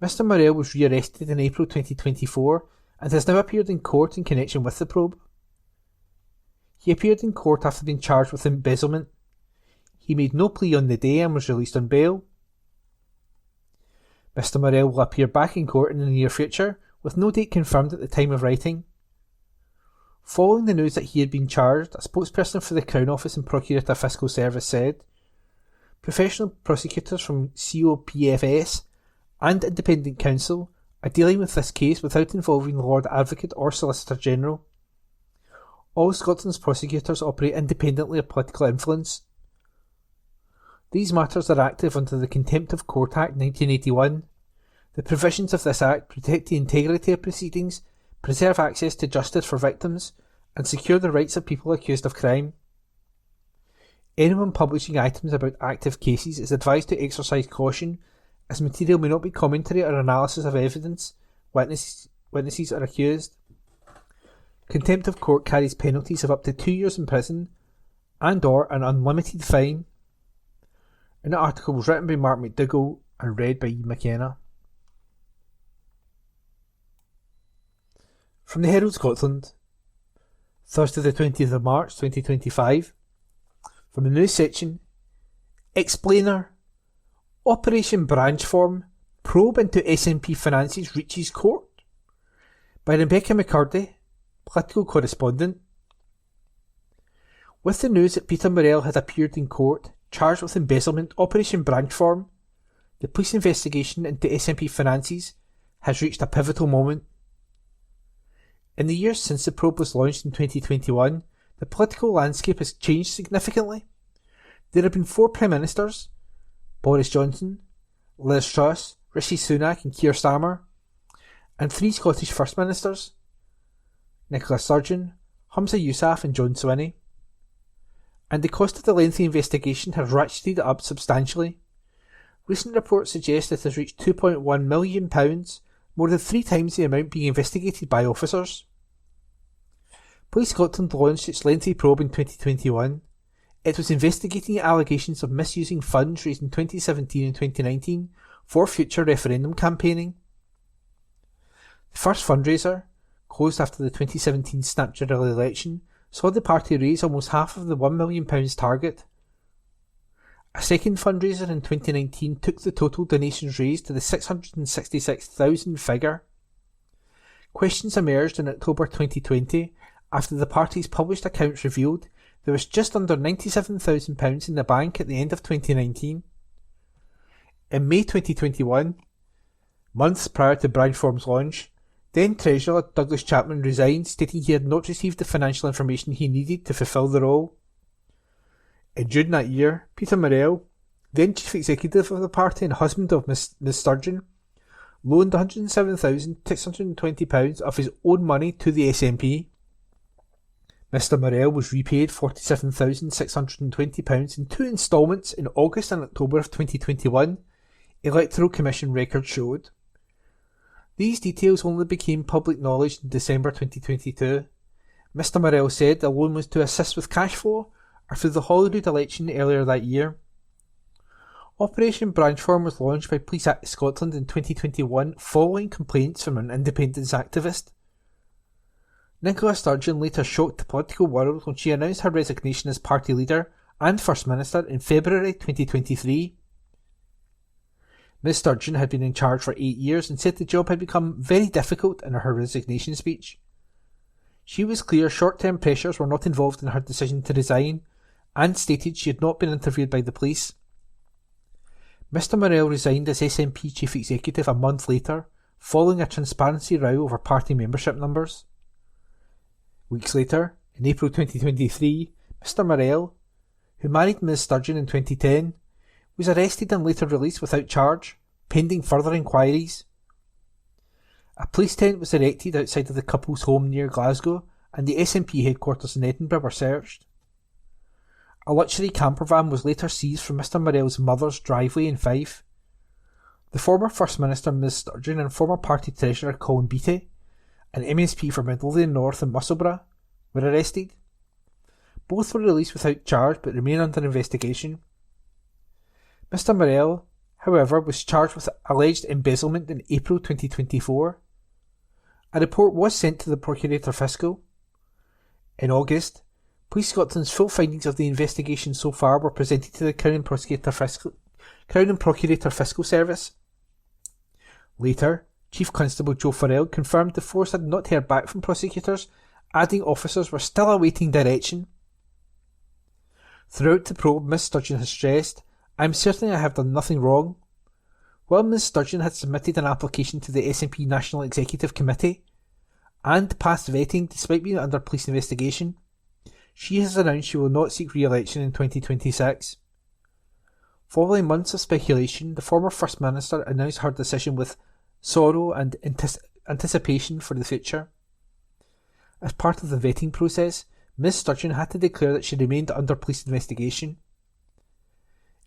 Mr Morrell was re-arrested in April 2024 and has now appeared in court in connection with the probe. He appeared in court after being charged with embezzlement. He made no plea on the day and was released on bail. Mr Morrell will appear back in court in the near future, with no date confirmed at the time of writing. Following the news that he had been charged, a spokesperson for the Crown Office and Procurator Fiscal Service said, "Professional prosecutors from COPFS and independent counsel are dealing with this case without involving the Lord Advocate or Solicitor General. All Scotland's prosecutors operate independently of political influence. These matters are active under the Contempt of Court Act 1981. The provisions of this Act protect the integrity of proceedings, preserve access to justice for victims, and secure the rights of people accused of crime. Anyone publishing items about active cases is advised to exercise caution, as material may not be commentary or analysis of evidence, witnesses or accused. Contempt of court carries penalties of up to 2 years in prison and or an unlimited fine." An article was written by Mark McDougall and read by Ian McKenna. From the Herald Scotland, Thursday the 20th of March 2025. From the news section, Explainer, Operation Branchform, Probe into SNP Finances reaches court, by Rebecca McCurdy, political correspondent. With the news that Peter Morrell had appeared in court, charged with embezzlement, Operation Branchform, the police investigation into SNP Finances has reached a pivotal moment. In the years since the probe was launched in 2021, the political landscape has changed significantly. There have been 4 Prime Ministers, Boris Johnson, Liz Truss, Rishi Sunak and Keir Starmer, and 3 Scottish First Ministers, Nicola Sturgeon, Humza Yousaf and John Swinney. And the cost of the lengthy investigation has ratcheted up substantially. Recent reports suggest it has reached £2.1 million, more than 3 times the amount being investigated by officers. Police Scotland launched its lengthy probe in 2021. It was investigating allegations of misusing funds raised in 2017 and 2019 for future referendum campaigning. The first fundraiser, closed after the 2017 snap general election, saw the party raise almost half of the £1 million target. A second fundraiser in 2019 took the total donations raised to the 666,000 figure. Questions emerged in October 2020 after the party's published accounts revealed there was just under £97,000 in the bank at the end of 2019. In May 2021, months prior to Branchform's launch, then Treasurer Douglas Chapman resigned, stating he had not received the financial information he needed to fulfil the role. In June that year, Peter Morrell, then Chief Executive of the party and husband of Ms Sturgeon, loaned £107,620 of his own money to the SNP. Mr Morrell was repaid £47,620 in 2 instalments in August and October of 2021, Electoral Commission records showed. These details only became public knowledge in December 2022. Mr Morrell said the loan was to assist with cash flow after the Holyrood election earlier that year. Operation Branchform was launched by Police Scotland in 2021 following complaints from an independence activist. Nicola Sturgeon later shocked the political world when she announced her resignation as party leader and First Minister in February 2023. Ms Sturgeon had been in charge for 8 years and said the job had become very difficult in her resignation speech. She was clear short-term pressures were not involved in her decision to resign and stated she had not been interviewed by the police. Mr Morrell resigned as SNP Chief Executive a month later, following a transparency row over party membership numbers. Weeks later, in April 2023, Mr Morrell, who married Ms Sturgeon in 2010, was arrested and later released without charge, pending further inquiries. A police tent was erected outside of the couple's home near Glasgow and the SNP headquarters in Edinburgh were searched. A luxury camper van was later seized from Mr Morell's mother's driveway in Fife. The former First Minister Ms Sturgeon and former party treasurer Colin Beattie, an MSP for Midlothian North and Musselburgh, were arrested. Both were released without charge but remain under investigation. Mr Morell, however, was charged with alleged embezzlement in April 2024. A report was sent to the Procurator Fiscal. In August, Police Scotland's full findings of the investigation so far were presented to the Crown and Procurator Fiscal Service. Later, Chief Constable Joe Farrell confirmed the force had not heard back from prosecutors, adding officers were still awaiting direction. Throughout the probe, Miss Sturgeon has stressed, "I am certain I have done nothing wrong." While Ms Sturgeon had submitted an application to the SNP National Executive Committee and passed vetting despite being under police investigation, she has announced she will not seek re-election in 2026. Following months of speculation, the former First Minister announced her decision with sorrow and anticipation for the future. As part of the vetting process, Ms Sturgeon had to declare that she remained under police investigation.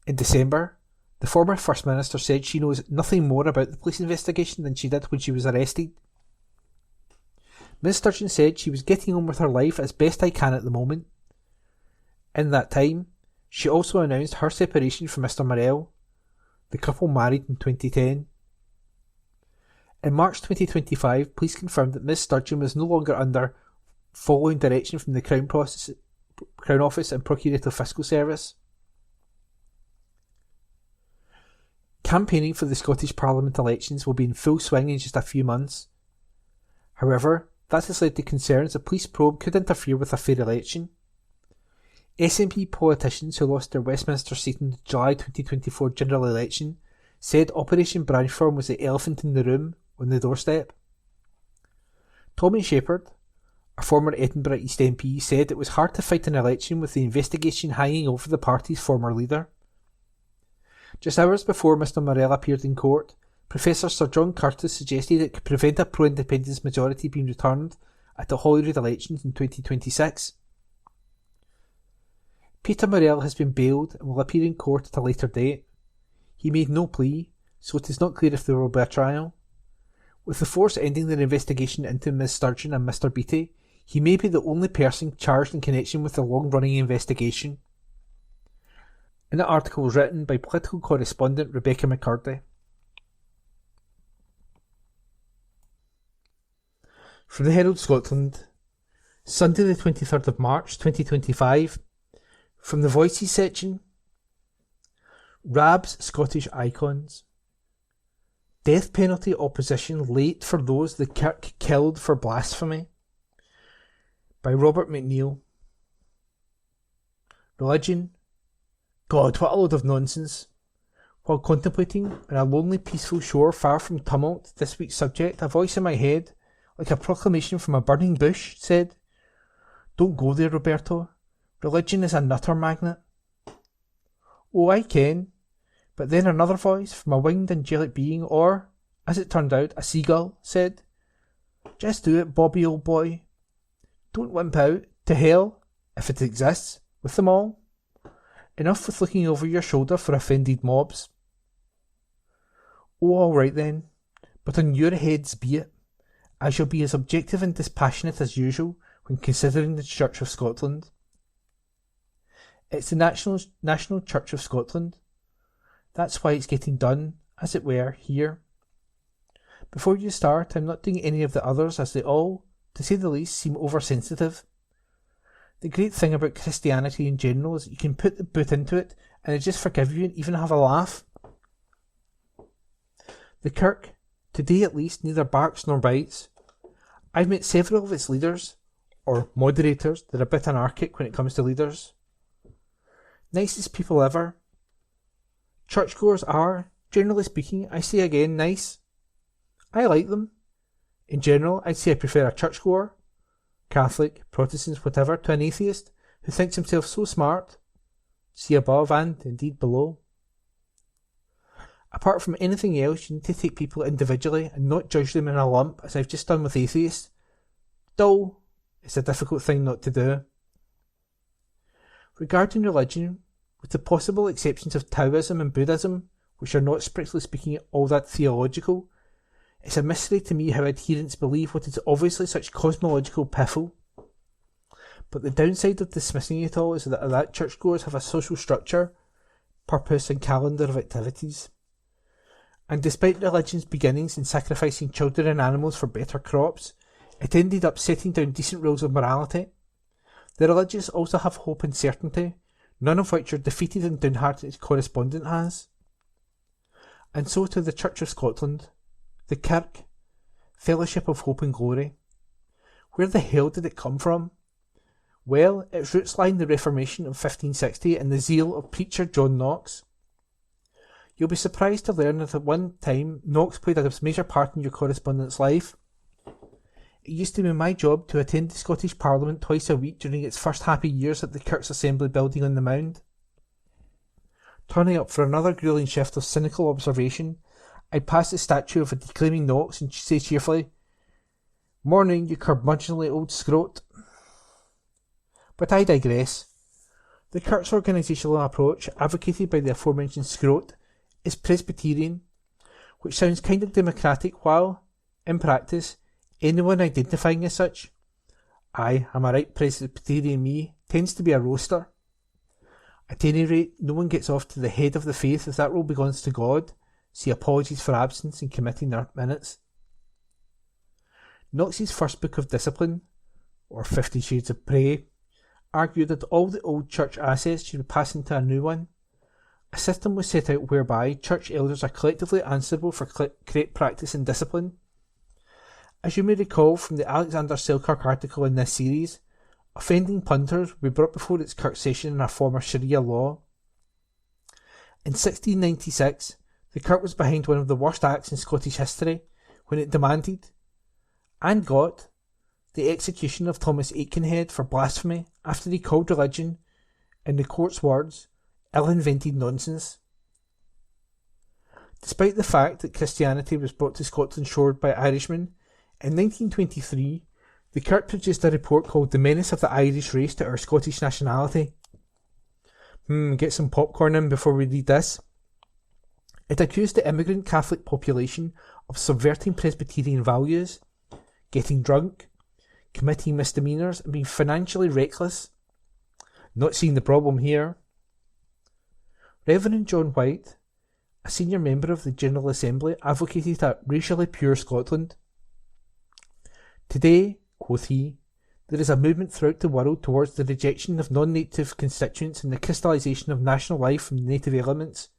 In December, the former First Minister said she knows nothing more about the police investigation than she did when she was arrested. Ms Sturgeon said she was getting on with her life as best I can at the moment. In that time, she also announced her separation from Mr Morell. The couple married in 2010. In March 2025, police confirmed that Ms Sturgeon was no longer under following direction from the Crown Office and Procurator Fiscal Service. Campaigning for the Scottish Parliament elections will be in full swing in just a few months. However, that has led to concerns a police probe could interfere with a fair election. SNP politicians who lost their Westminster seat in the July 2024 general election said Operation Branchform was the elephant in the room on the doorstep. Tommy Shepherd, a former Edinburgh East MP, said it was hard to fight an election with the investigation hanging over the party's former leader. Just hours before Mr Morell appeared in court, Professor Sir John Curtis suggested it could prevent a pro-independence majority being returned at the Holyrood elections in 2026. Peter Morell has been bailed and will appear in court at a later date. He made no plea, so it is not clear if there will be a trial. With the force ending their investigation into Ms Sturgeon and Mr Beattie, he may be the only person charged in connection with the long-running investigation. An article was written by political correspondent Rebecca McCurdy. From the Herald Scotland, Sunday the 23rd of March 2025, from the Voices section. Rab's Scottish icons. Death penalty opposition late for those the Kirk killed for blasphemy. By Robert McNeill. Religion. God, what a load of nonsense. While contemplating on a lonely peaceful shore far from tumult this week's subject, a voice in my head, like a proclamation from a burning bush, said, "Don't go there, Roberto. Religion is a nutter magnet." Oh, I ken. But then another voice from a winged angelic being, or, as it turned out, a seagull, said, "Just do it, Bobby, old boy. Don't wimp out to hell, if it exists, with them all. Enough with looking over your shoulder for offended mobs." Oh, all right then. But on your heads be it. I shall be as objective and dispassionate as usual when considering the Church of Scotland. It's the National Church of Scotland. That's why it's getting done, as it were, here. Before you start, I'm not doing any of the others, as they all, to say the least, seem oversensitive. The great thing about Christianity in general is that you can put the boot into it and they just forgive you and even have a laugh. The Kirk, today at least, neither barks nor bites. I've met several of its leaders, or moderators. They're a bit anarchic when it comes to leaders. Nicest people ever. Churchgoers are, generally speaking, I say again, nice. I like them. In general, I'd say I prefer a churchgoer, Catholic, Protestant, whatever, to an atheist who thinks himself so smart. See above and, indeed, below. Apart from anything else, you need to take people individually and not judge them in a lump, as I've just done with atheists. Though, It's a difficult thing not to do. Regarding religion, with the possible exceptions of Taoism and Buddhism, which are not strictly speaking all that theological, it's a mystery to me how adherents believe what is obviously such cosmological piffle. But the downside of dismissing it all is that churchgoers have a social structure, purpose and calendar of activities. And despite religion's beginnings in sacrificing children and animals for better crops, it ended up setting down decent rules of morality. The religious also have hope and certainty, none of which your defeated and downhearted correspondent has. And so to the Church of Scotland, the Kirk, Fellowship of Hope and Glory. Where the hell did it come from? Well, its roots lie in the Reformation of 1560 and the zeal of preacher John Knox. You'll be surprised to learn that at one time Knox played a major part in your correspondent's life. It used to be my job to attend the Scottish Parliament twice a week during its first happy years at the Kirk's Assembly building on the Mound. Turning up for another gruelling shift of cynical observation, I'd pass the statue of a declaiming Knox and say cheerfully, "Morning, you curmudgeonly old scrote." But I digress. The Kirk's organisational approach, advocated by the aforementioned scrote, is Presbyterian, which sounds kind of democratic while, in practice, anyone identifying as such, aye, I'm a right Presbyterian me, tends to be a roaster. At any rate, no one gets off to the head of the faith if that role belongs to God, see apologies for absence in committing their minutes. Knox's first book of discipline, or 50 Shades of Grey, argued that all the old church assets should be passed into a new one. A system was set out whereby church elders are collectively answerable for correct practice and discipline. As you may recall from the Alexander Selkirk article in this series, offending punters were brought before its Kirk session in a form of Sharia law. In 1696, the Kirk was behind one of the worst acts in Scottish history when it demanded, and got, the execution of Thomas Aikenhead for blasphemy after he called religion, in the court's words, ill-invented nonsense. Despite the fact that Christianity was brought to Scotland shore by Irishmen, in 1923, the Kirk produced a report called The Menace of the Irish Race to Our Scottish Nationality. Get some popcorn in before we read this. It accused the immigrant Catholic population of subverting Presbyterian values, getting drunk, committing misdemeanours and being financially reckless. Not seeing the problem here. Reverend John White, a senior member of the General Assembly, advocated a racially pure Scotland. Today, quoth he, there is a movement throughout the world towards the rejection of non-native constituents and the crystallisation of national life from the native elements.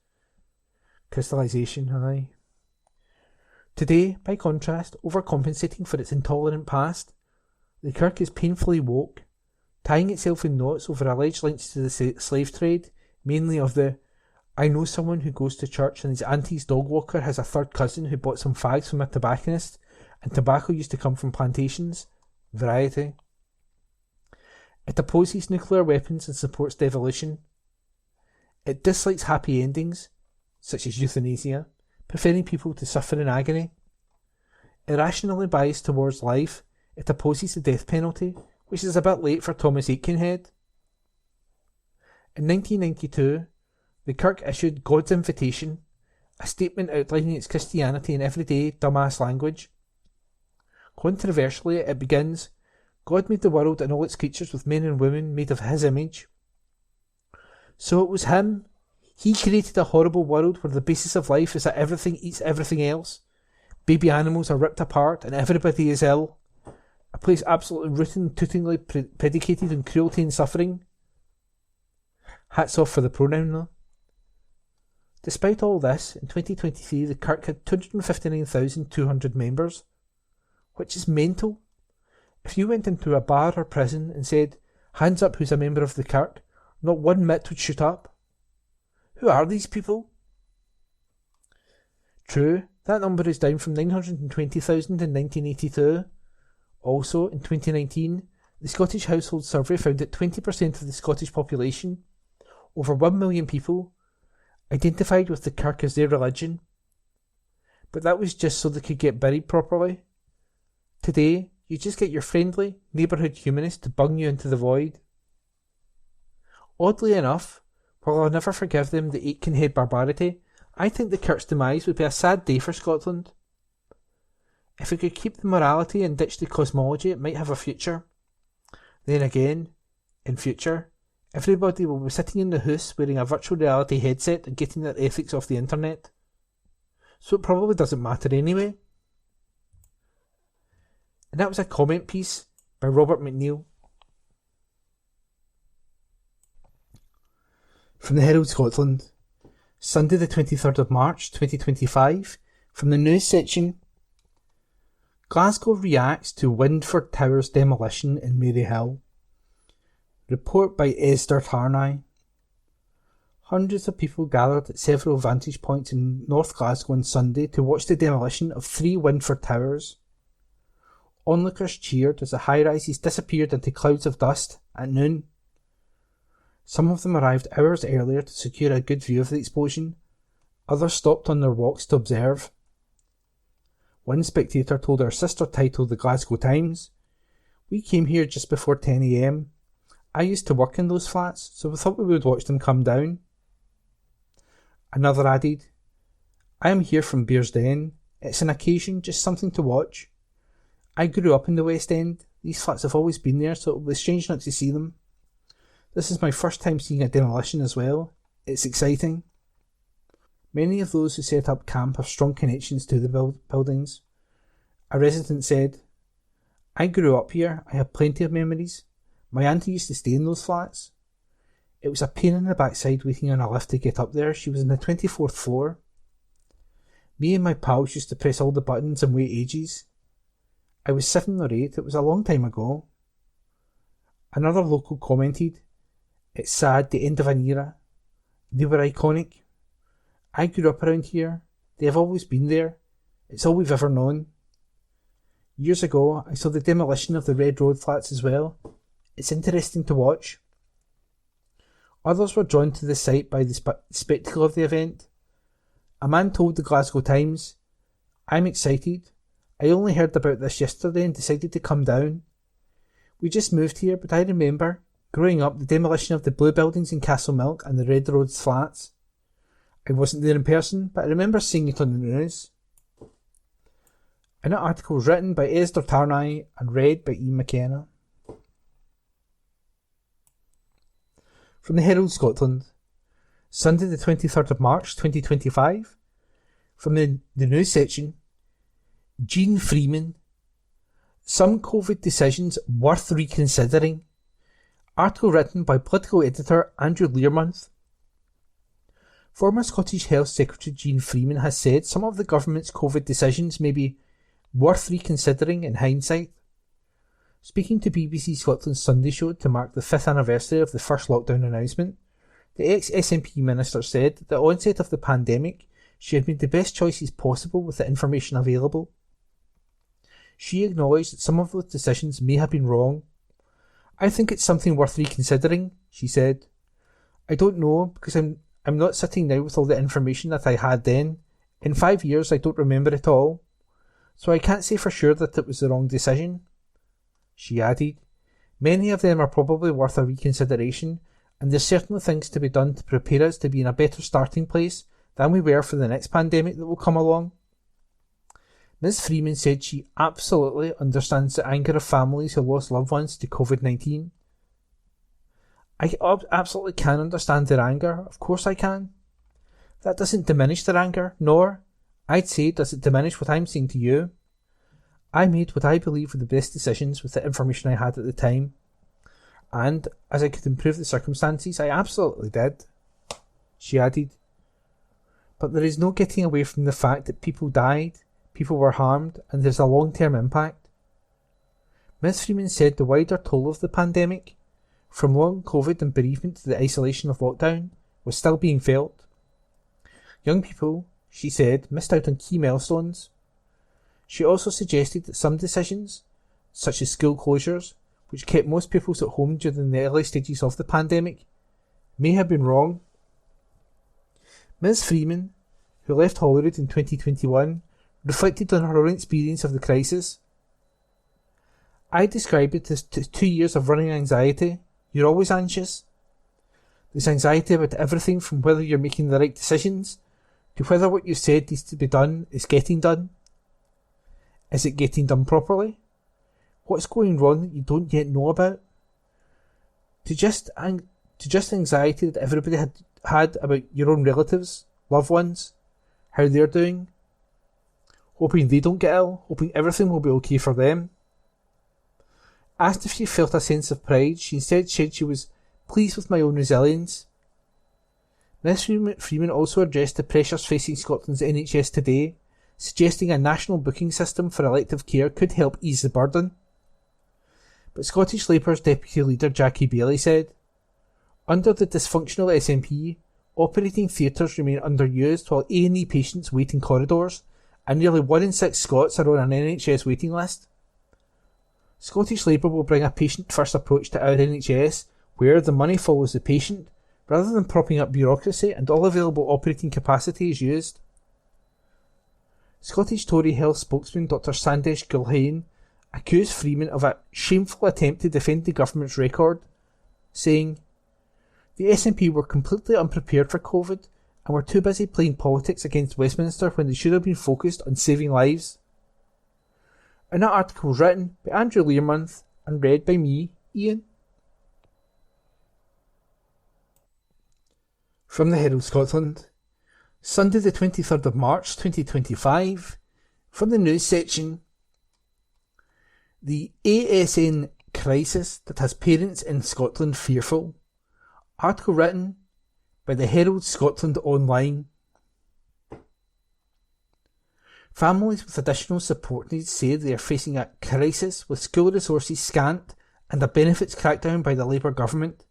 Crystallisation, aye. Today, by contrast, overcompensating for its intolerant past, the Kirk is painfully woke, tying itself in knots over alleged links to the slave trade, mainly of the "I know someone who goes to church and his auntie's dog walker has a third cousin who bought some fags from a tobacconist, and tobacco used to come from plantations" variety. It opposes nuclear weapons and supports devolution. It dislikes happy endings, such as euthanasia, preferring people to suffer in agony. Irrationally biased towards life, it opposes the death penalty, which is a bit late for Thomas Aikenhead. In 1992, the Kirk issued God's Invitation, a statement outlining its Christianity in everyday dumbass language. Controversially, it begins, God made the world and all its creatures with men and women made of his image. So it was him. He created a horrible world where the basis of life is that everything eats everything else. Baby animals are ripped apart and everybody is ill. A place absolutely rooted and tootingly predicated on cruelty and suffering. Hats off for the pronoun though. Despite all this, in 2023 the Kirk had 259,200 members, which is mental. If you went into a bar or prison and said, "Hands up who's a member of the Kirk," not one mitt would shoot up. Who are these people? True, that number is down from 920,000 in 1982. Also, in 2019, the Scottish Household Survey found that 20% of the Scottish population, over 1 million people, identified with the Kirk as their religion. But that was just so they could get buried properly. Today, You just get your friendly neighbourhood humanist to bung you into the void. Oddly enough, while I'll never forgive them the Aitkenhead barbarity, I think the Kirk's demise would be a sad day for Scotland. If it could keep the morality and ditch the cosmology, it might have a future. Then again, in future, everybody will be sitting in the house wearing a virtual reality headset and getting their ethics off the internet. So it probably doesn't matter anyway. And that was a comment piece by Robert McNeill. From the Herald Scotland, Sunday the 23rd of March 2025, from the news section. Glasgow reacts to Windford Towers demolition in Maryhill. Report by Esther Tarnay. Hundreds of people gathered at several vantage points in North Glasgow on Sunday to watch the demolition of 3 Windford Towers. Onlookers cheered as the high-rises disappeared into clouds of dust at noon. Some of them arrived hours earlier to secure a good view of the explosion. Others stopped on their walks to observe. One spectator told our sister title The Glasgow Times, "We came here just before 10 a.m. I used to work in those flats, so we thought we would watch them come down." Another added, "I am here from Bearsden. It's an occasion, just something to watch. I grew up in the West End. These flats have always been there, so it was strange not to see them. This is my first time seeing a demolition as well. It's exciting." Many of those who set up camp have strong connections to the buildings. A resident said, "I grew up here. I have plenty of memories. My auntie used to stay in those flats. It was a pain in the backside waiting on a lift to get up there. She was on the 24th floor. Me and my pals used to press all the buttons and wait ages. I was 7 or 8. It was a long time ago." Another local commented, "It's sad, the end of an era. They were iconic. I grew up around here. They have always been there. It's all we've ever known. Years ago, I saw the demolition of the Red Road flats as well. It's interesting to watch." Others were drawn to the site by the spectacle of the event. A man told the Glasgow Times, "I'm excited. I only heard about this yesterday and decided to come down. We just moved here, but I remember, growing up, the demolition of the blue buildings in Castlemilk and the Red Road flats. I wasn't there in person, but I remember seeing it on the news." An article written by Esther Tarnay and read by Ian McKenna. From the Herald Scotland, Sunday the 23rd of March 2025, from the news section. Jean Freeman. Some COVID decisions worth reconsidering. Article written by political editor Andrew Learmonth. Former Scottish Health Secretary Jean Freeman has said some of the government's COVID decisions may be worth reconsidering in hindsight. Speaking to BBC Scotland's Sunday Show to mark the 5th anniversary of the first lockdown announcement, the ex-SNP minister said at the onset of the pandemic she had made the best choices possible with the information available. She acknowledged that some of those decisions may have been wrong. "I think it's something worth reconsidering," she said. "I don't know, because I'm not sitting now with all the information that I had then. In 5 years I don't remember it all. So I can't say for sure that it was the wrong decision." She added, "Many of them are probably worth a reconsideration, and there's certainly things to be done to prepare us to be in a better starting place than we were for the next pandemic that will come along." Ms Freeman said she absolutely understands the anger of families who lost loved ones to COVID-19. "I absolutely can understand their anger, of course I can. That doesn't diminish their anger, nor, I'd say, does it diminish what I'm saying to you. I made what I believe were the best decisions with the information I had at the time. And, as I could improve the circumstances, I absolutely did," she added. "But there is no getting away from the fact that people died, people were harmed, and there's a long-term impact." Ms Freeman said the wider toll of the pandemic, from long COVID and bereavement to the isolation of lockdown, was still being felt. Young people, she said, missed out on key milestones. She also suggested that some decisions, such as school closures, which kept most pupils at home during the early stages of the pandemic, may have been wrong. Ms Freeman, who left Holyrood in 2021, reflected on her own experience of the crisis. I describe it as 2 years of running anxiety. You're always anxious. There's anxiety about everything from whether you're making the right decisions to whether what you've said needs to be done is getting done. Is it getting done properly? What's going wrong that you don't yet know about? To just anxiety that everybody had about your own relatives, loved ones, how they're doing, hoping they don't get ill, hoping everything will be okay for them. Asked if she felt a sense of pride, she instead said she was pleased with my own resilience. Ms Freeman also addressed the pressures facing Scotland's NHS today, suggesting a national booking system for elective care could help ease the burden. But Scottish Labour's Deputy Leader Jackie Baillie said, under the dysfunctional SNP, operating theatres remain underused while A&E patients wait in corridors, and nearly 1 in 6 Scots are on an NHS waiting list. Scottish Labour will bring a patient-first approach to our NHS, where the money follows the patient, rather than propping up bureaucracy and all available operating capacity is used. Scottish Tory Health spokesman Dr Sandesh Gulhane accused Freeman of a shameful attempt to defend the government's record, saying, the SNP were completely unprepared for COVID and were too busy playing politics against Westminster when they should have been focused on saving lives. And that article was written by Andrew Learmonth and read by me, Ian. From the Herald Scotland, Sunday the 23rd of March 2025, from the news section, the ASN crisis that has parents in Scotland fearful. Article written by the Herald Scotland Online. Families with additional support needs say they are facing a crisis with school resources scant and a benefits crackdown by the Labour government.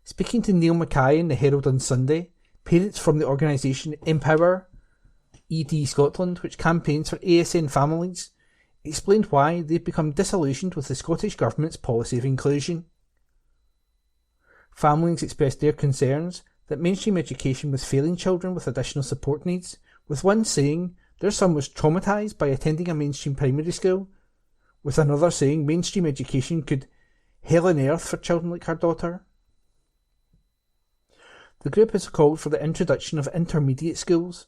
Speaking to Neil Mackay in the Herald on Sunday, parents from the organisation Empower ED Scotland, which campaigns for ASN families, explained why they've become disillusioned with the Scottish Government's policy of inclusion. Families expressed their concerns that mainstream education was failing children with additional support needs, with one saying their son was traumatised by attending a mainstream primary school, with another saying mainstream education could hell on earth for children like her daughter. The group has called for the introduction of intermediate schools,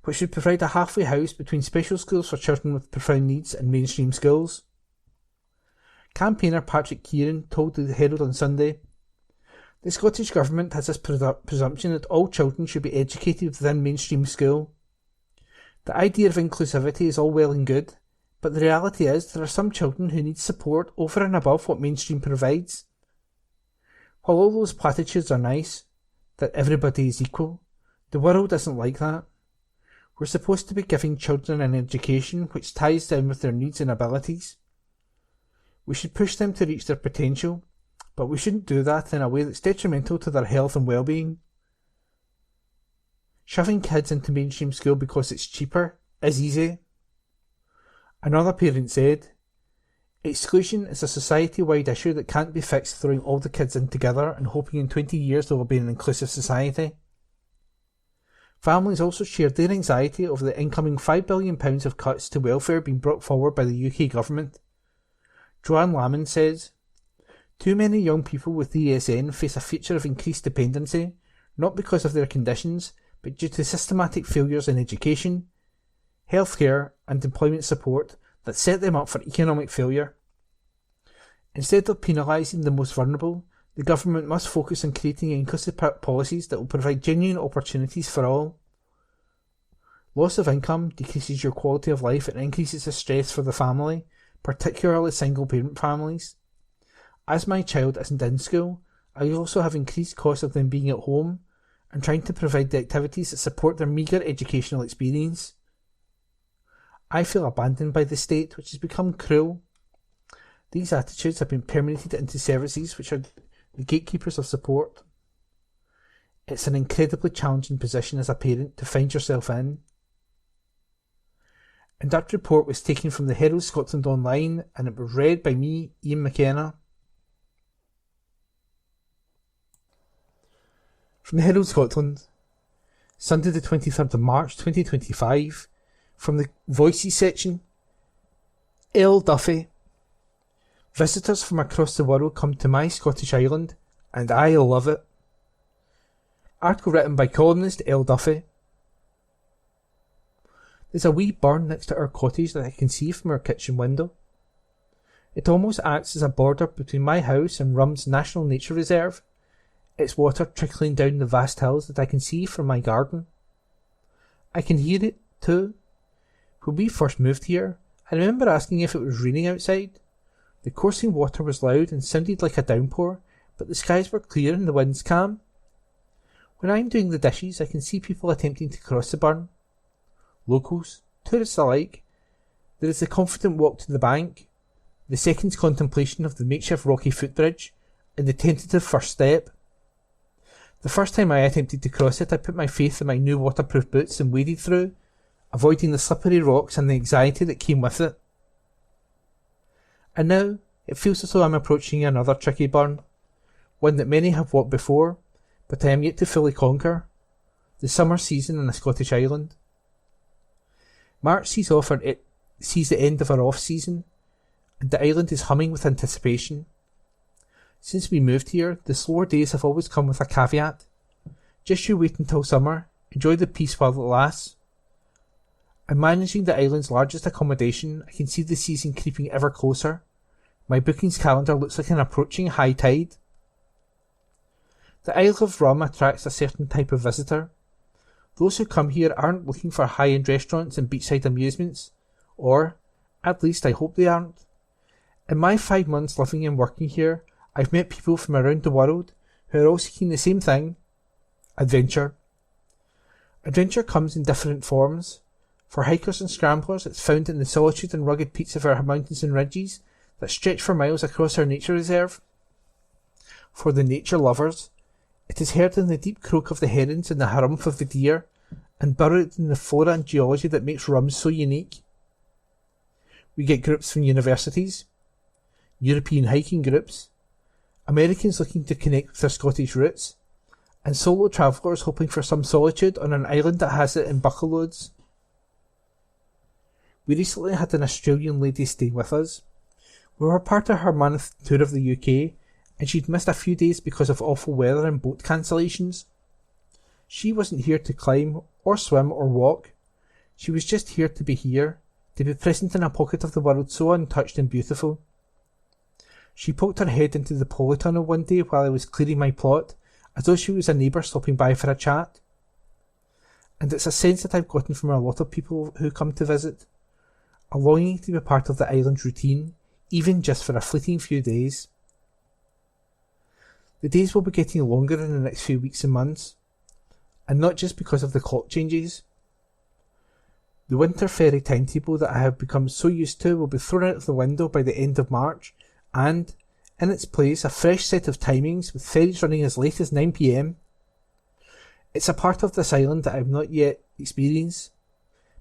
which would provide a halfway house between special schools for children with profound needs and mainstream schools. Campaigner Patrick Kieran told the Herald on Sunday, the Scottish Government has this presumption that all children should be educated within mainstream school. The idea of inclusivity is all well and good, but the reality is there are some children who need support over and above what mainstream provides. While all those platitudes are nice, that everybody is equal, the world isn't like that. We're supposed to be giving children an education which ties down with their needs and abilities. We should push them to reach their potential, but we shouldn't do that in a way that's detrimental to their health and well-being. Shoving kids into mainstream school because it's cheaper is easy. Another parent said, exclusion is a society-wide issue that can't be fixed throwing all the kids in together and hoping in 20 years there will be an inclusive society. Families also shared their anxiety over the incoming £5 billion of cuts to welfare being brought forward by the UK government. Joanne Lamond says, too many young people with ESN face a future of increased dependency, not because of their conditions, but due to systematic failures in education, healthcare and employment support that set them up for economic failure. Instead of penalising the most vulnerable, the government must focus on creating inclusive policies that will provide genuine opportunities for all. Loss of income decreases your quality of life and increases the stress for the family, particularly single-parent families. As my child isn't in school, I also have increased costs of them being at home and trying to provide the activities that support their meagre educational experience. I feel abandoned by the state, which has become cruel. These attitudes have been permeated into services which are the gatekeepers of support. It's an incredibly challenging position as a parent to find yourself in. And that report was taken from the Herald Scotland Online and it was read by me, Ian McKenna. From the Herald Scotland, Sunday the 23rd of March 2025, from the Voices section, Elle Duffy, Visitors from across the world come to my Scottish island, and I love it. Article written by columnist L. Duffy. There's a wee burn next to our cottage that I can see from our kitchen window. It almost acts as a border between my house and Rum's National Nature Reserve, its water trickling down the vast hills that I can see from my garden. I can hear it, too. When we first moved here, I remember asking if it was raining outside. The coursing water was loud and sounded like a downpour, but the skies were clear and the winds calm. When I'm doing the dishes, I can see people attempting to cross the burn. Locals, tourists alike. There is the confident walk to the bank, the second's contemplation of the makeshift rocky footbridge, and the tentative first step. The first time I attempted to cross it, I put my faith in my new waterproof boots and waded through, avoiding the slippery rocks and the anxiety that came with it. And now, it feels as though I'm approaching another tricky burn, one that many have walked before, but I am yet to fully conquer, the summer season in a Scottish island. March sees the end of our off-season, and the island is humming with anticipation. Since we moved here, the slower days have always come with a caveat. Just you wait until summer, enjoy the peace while it lasts. I'm managing the island's largest accommodation. I can see the season creeping ever closer. My bookings calendar looks like an approaching high tide. The Isle of Rum attracts a certain type of visitor. Those who come here aren't looking for high-end restaurants and beachside amusements, or, at least I hope they aren't. In my 5 months living and working here, I've met people from around the world who are all seeking the same thing: adventure. Adventure comes in different forms. For hikers and scramblers, it's found in the solitude and rugged peaks of our mountains and ridges that stretch for miles across our nature reserve. For the nature lovers, it is heard in the deep croak of the herons and the harumph of the deer, and burrowed in the flora and geology that makes Rum so unique. We get groups from universities, European hiking groups, Americans looking to connect with their Scottish roots, and solo travellers hoping for some solitude on an island that has it in buckleloads. We recently had an Australian lady stay with us. We were part of her month tour of the UK, and she'd missed a few days because of awful weather and boat cancellations. She wasn't here to climb, or swim, or walk. She was just here, to be present in a pocket of the world so untouched and beautiful. She poked her head into the polytunnel one day while I was clearing my plot, as though she was a neighbour stopping by for a chat. And it's a sense that I've gotten from a lot of people who come to visit. A longing to be part of the island's routine, even just for a fleeting few days. The days will be getting longer in the next few weeks and months, and not just because of the clock changes. The winter ferry timetable that I have become so used to will be thrown out of the window by the end of March, and, in its place, a fresh set of timings with ferries running as late as 9 p.m. It's a part of this island that I have not yet experienced.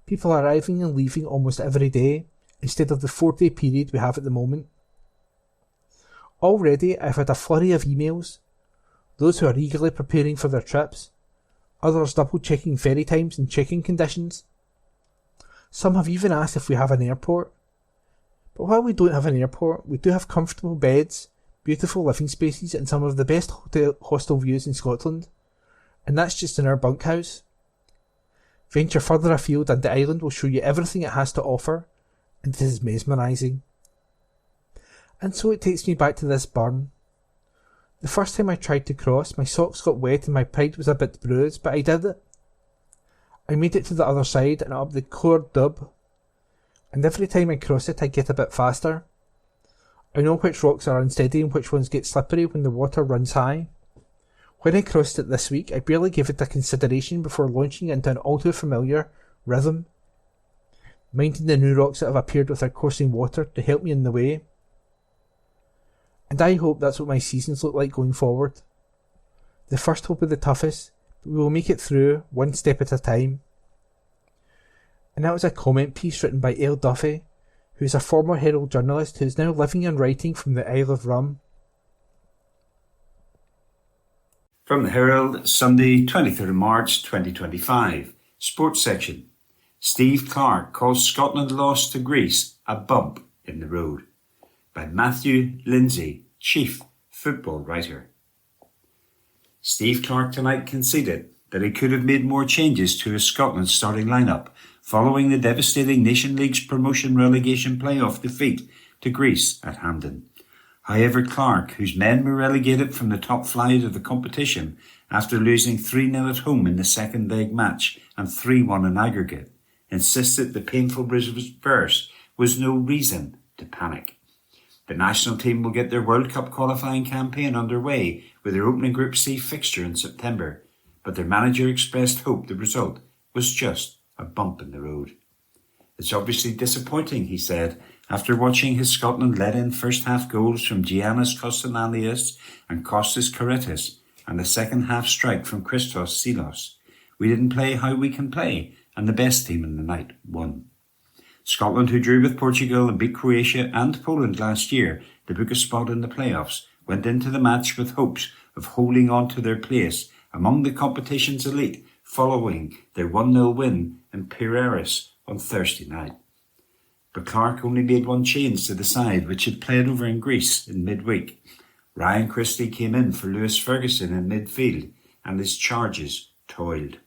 People arriving and leaving almost every day, instead of the 4-day period we have at the moment. Already I've had a flurry of emails, those who are eagerly preparing for their trips, others double-checking ferry times and check-in conditions. Some have even asked if we have an airport. But while we don't have an airport, we do have comfortable beds, beautiful living spaces, and some of the best hostel views in Scotland. And that's just in our bunkhouse. Venture further afield and the island will show you everything it has to offer, and it is mesmerising. And so it takes me back to this burn. The first time I tried to cross, my socks got wet and my pride was a bit bruised, but I did it. I made it to the other side and up the Coeur Dub, and every time I cross it I get a bit faster. I know which rocks are unsteady and which ones get slippery when the water runs high. When I crossed it this week, I barely gave it a consideration before launching into an all too familiar rhythm, minding the new rocks that have appeared with their coursing water to help me in the way. And I hope that's what my seasons look like going forward. The first will be the toughest, but we will make it through, one step at a time. And that was a comment piece written by L. Duffy, who is a former Herald journalist who is now living and writing from the Isle of Rum. From the Herald, Sunday, 23rd March 2025. Sports section. Steve Clarke calls Scotland loss to Greece a bump in the road. by Matthew Lindsay, Chief Football Writer. Steve Clarke tonight conceded that he could have made more changes to his Scotland starting lineup following the devastating Nation League's promotion-relegation playoff defeat to Greece at Hampden. However, Clarke, whose men were relegated from the top flight of the competition after losing 3-0 at home in the second leg match and 3-1 in aggregate, insisted the painful reverse was no reason to panic. The national team will get their World Cup qualifying campaign underway with their opening Group C fixture in September, but their manager expressed hope the result was just a bump in the road. It's obviously disappointing, he said, after watching his Scotland let in first-half goals from Giannis Kostelanias and Kostas Karetas and a second-half strike from Christos Silos. We didn't play how we can play, and the best team in the night won. Scotland, who drew with Portugal and beat Croatia and Poland last year to book a spot in the playoffs, went into the match with hopes of holding on to their place among the competition's elite following their 1-0 win in Piraeus on Thursday night. But Clarke only made one change to the side, which had played over in Greece in midweek. Ryan Christie came in for Lewis Ferguson in midfield, and his charges toiled.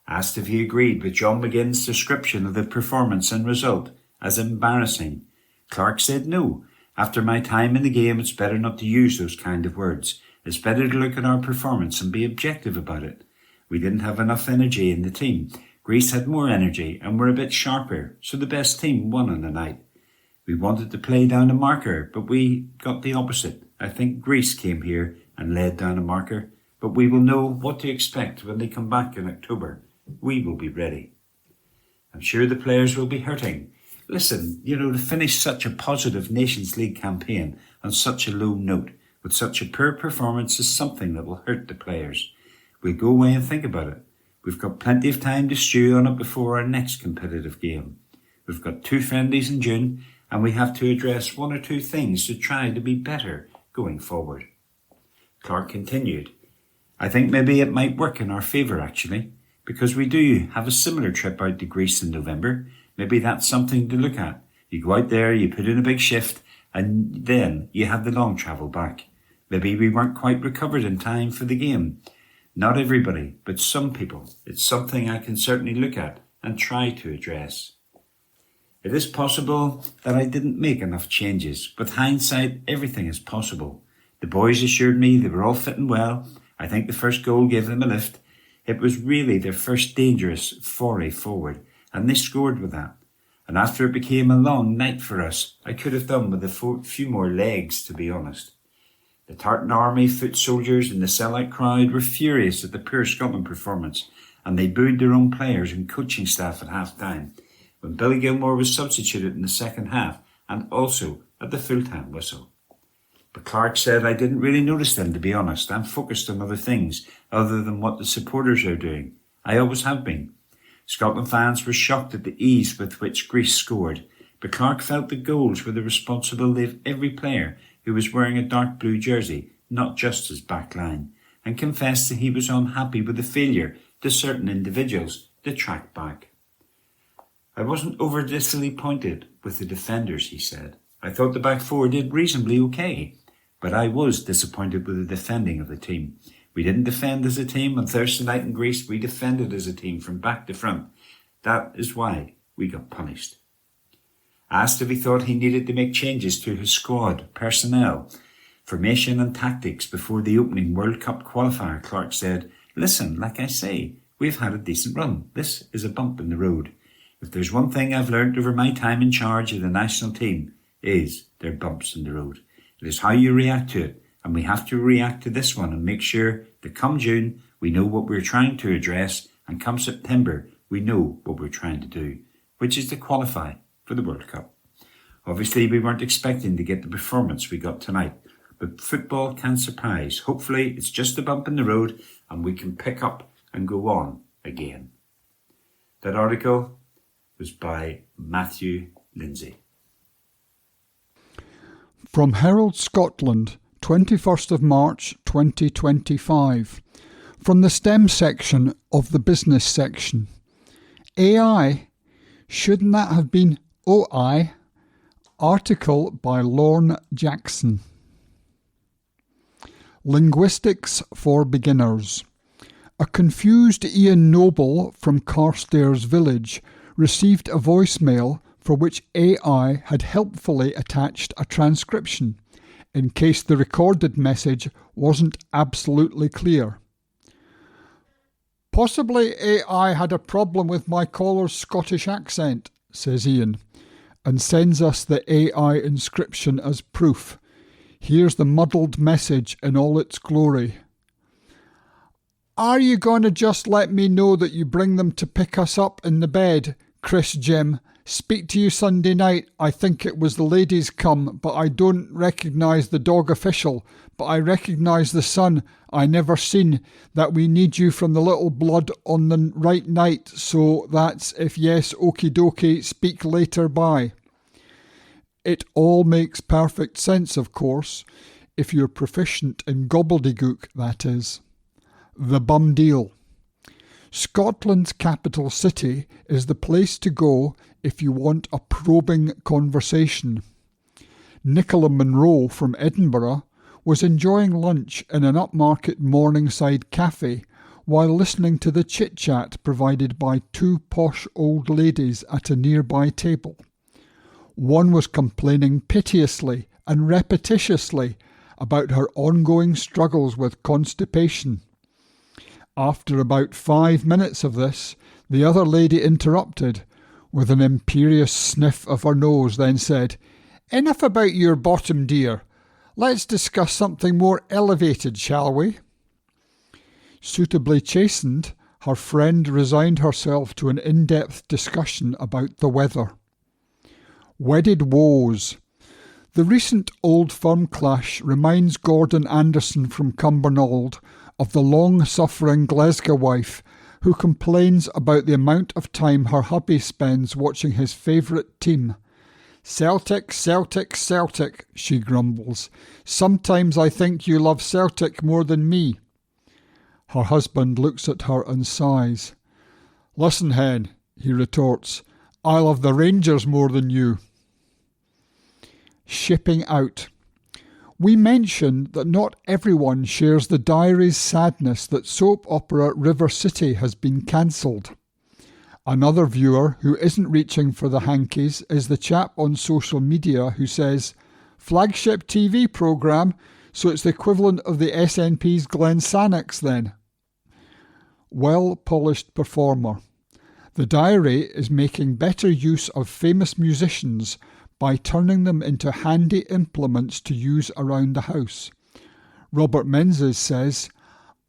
Asked if he agreed with John McGinn's description of the performance and result as embarrassing, Clarke said no. After my time in the game, it's better not to use those kind of words. It's better to look at our performance and be objective about it. We didn't have enough energy in the team. Greece had more energy and were a bit sharper, so the best team won on the night. We wanted to play down a marker, but we got the opposite. I think Greece came here and laid down a marker, but we will know what to expect when they come back in October. We will be ready. I'm sure the players will be hurting. Listen, to finish such a positive Nations League campaign on such a low note with such a poor performance is something that will hurt the players. We'll go away and think about it. We've got plenty of time to stew on it before our next competitive game. We've got 2 friendlies in June, and we have to address 1 or 2 things to try to be better going forward. Clarke continued, I think maybe it might work in our favour actually, because we do have a similar trip out to Greece in November. Maybe that's something to look at. You go out there, you put in a big shift, and then you have the long travel back. Maybe we weren't quite recovered in time for the game. Not everybody, but some people. It's something I can certainly look at and try to address. It is possible that I didn't make enough changes. With hindsight, everything is possible. The boys assured me they were all fitting well. I think the first goal gave them a lift. It was really their first dangerous foray forward, and they scored with that. And after it became a long night for us, I could have done with a few more legs, to be honest. The Tartan Army, foot soldiers and the sellout crowd were furious at the poor Scotland performance, and they booed their own players and coaching staff at half-time, when Billy Gilmore was substituted in the second half and also at the full-time whistle. But Clarke said, I didn't really notice them, to be honest. I'm focused on other things other than what the supporters are doing. I always have been. Scotland fans were shocked at the ease with which Greece scored, but Clarke felt the goals were the responsibility of every player who was wearing a dark blue jersey, not just his back line, and confessed that he was unhappy with the failure to certain individuals to track back. I wasn't over disappointed with the defenders, he said. I thought the back 4 did reasonably okay, but I was disappointed with the defending of the team. We didn't defend as a team on Thursday night in Greece. We defended as a team from back to front. That is why we got punished. Asked if he thought he needed to make changes to his squad, personnel, formation and tactics before the opening World Cup qualifier, Clarke said, listen, like I say, we've had a decent run. This is a bump in the road. If there's one thing I've learned over my time in charge of the national team, is there are bumps in the road. It is how you react to it, and we have to react to this one and make sure that come June we know what we're trying to address, and come September we know what we're trying to do, which is to qualify for the World Cup. Obviously we weren't expecting to get the performance we got tonight, but football can surprise. Hopefully it's just a bump in the road and we can pick up and go on again. That article was by Matthew Lindsay. From Herald Scotland, 21st of March 2025. From the STEM section of the business section. AI, shouldn't that have been OI? Article by Lorne Jackson. Linguistics for Beginners. A confused Ian Noble from Carstairs Village received a voicemail for which AI had helpfully attached a transcription, in case the recorded message wasn't absolutely clear. Possibly AI had a problem with my caller's Scottish accent, says Ian, and sends us the AI inscription as proof. Here's the muddled message in all its glory. Are you going to just let me know that you bring them to pick us up in the bed, Chris Jim? Speak to you Sunday night. I think it was the ladies come, but I don't recognise the dog official, but I recognise the son I never seen, that we need you from the little blood on the right night, so that's if yes, okie dokie, speak later, bye. It all makes perfect sense, of course, if you're proficient in gobbledygook, that is. The bum deal. Scotland's capital city is the place to go if you want a probing conversation. Nicola Munro from Edinburgh was enjoying lunch in an upmarket Morningside cafe while listening to the chit-chat provided by two posh old ladies at a nearby table. One was complaining piteously and repetitiously about her ongoing struggles with constipation. After about 5 minutes of this, the other lady interrupted, with an imperious sniff of her nose, then said, "Enough about your bottom, dear. Let's discuss something more elevated, shall we?" Suitably chastened, her friend resigned herself to an in-depth discussion about the weather. Wedded woes. The recent Old Firm clash reminds Gordon Anderson from Cumbernauld of the long-suffering Glasgow wife who complains about the amount of time her hubby spends watching his favourite team. "Celtic, Celtic, Celtic," she grumbles. "Sometimes I think you love Celtic more than me." Her husband looks at her and sighs. "Listen, hen," he retorts, "I love the Rangers more than you." Shipping out. We mentioned that not everyone shares the diary's sadness that soap opera River City has been cancelled. Another viewer who isn't reaching for the hankies is the chap on social media who says, "Flagship TV programme, so it's the equivalent of the SNP's Glen Sannox then." Well-polished performer. The diary is making better use of famous musicians by turning them into handy implements to use around the house. Robert Menzies says,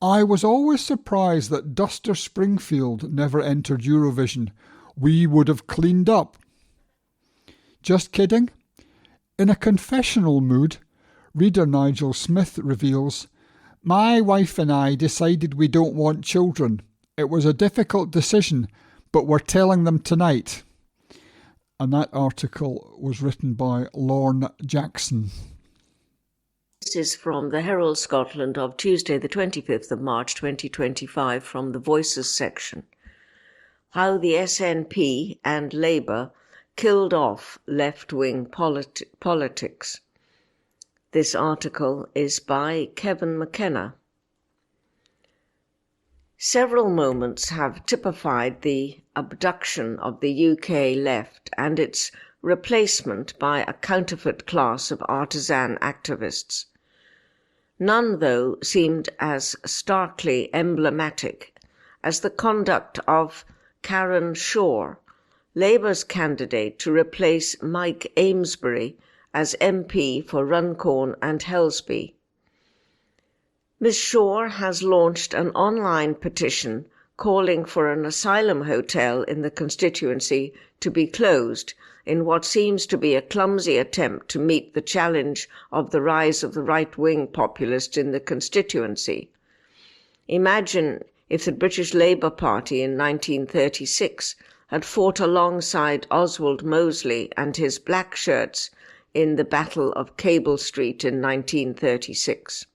"I was always surprised that Duster Springfield never entered Eurovision. We would have cleaned up." Just kidding? In a confessional mood, reader Nigel Smith reveals, "My wife and I decided we don't want children. It was a difficult decision, but we're telling them tonight." And that article was written by Lorne Jackson. This is from the Herald Scotland of Tuesday the 25th of March 2025 from the Voices section. How the SNP and Labour killed off left-wing politics. This article is by Kevin McKenna. Several moments have typified the abduction of the UK left and its replacement by a counterfeit class of artisan activists. None, though, seemed as starkly emblematic as the conduct of Karen Shaw, Labour's candidate to replace Mike Amesbury as MP for Runcorn and Helsby. Ms. Shaw has launched an online petition calling for an asylum hotel in the constituency to be closed in what seems to be a clumsy attempt to meet the challenge of the rise of the right-wing populists in the constituency. Imagine if the British Labour Party in 1936 had fought alongside Oswald Mosley and his black shirts in the Battle of Cable Street in 1936.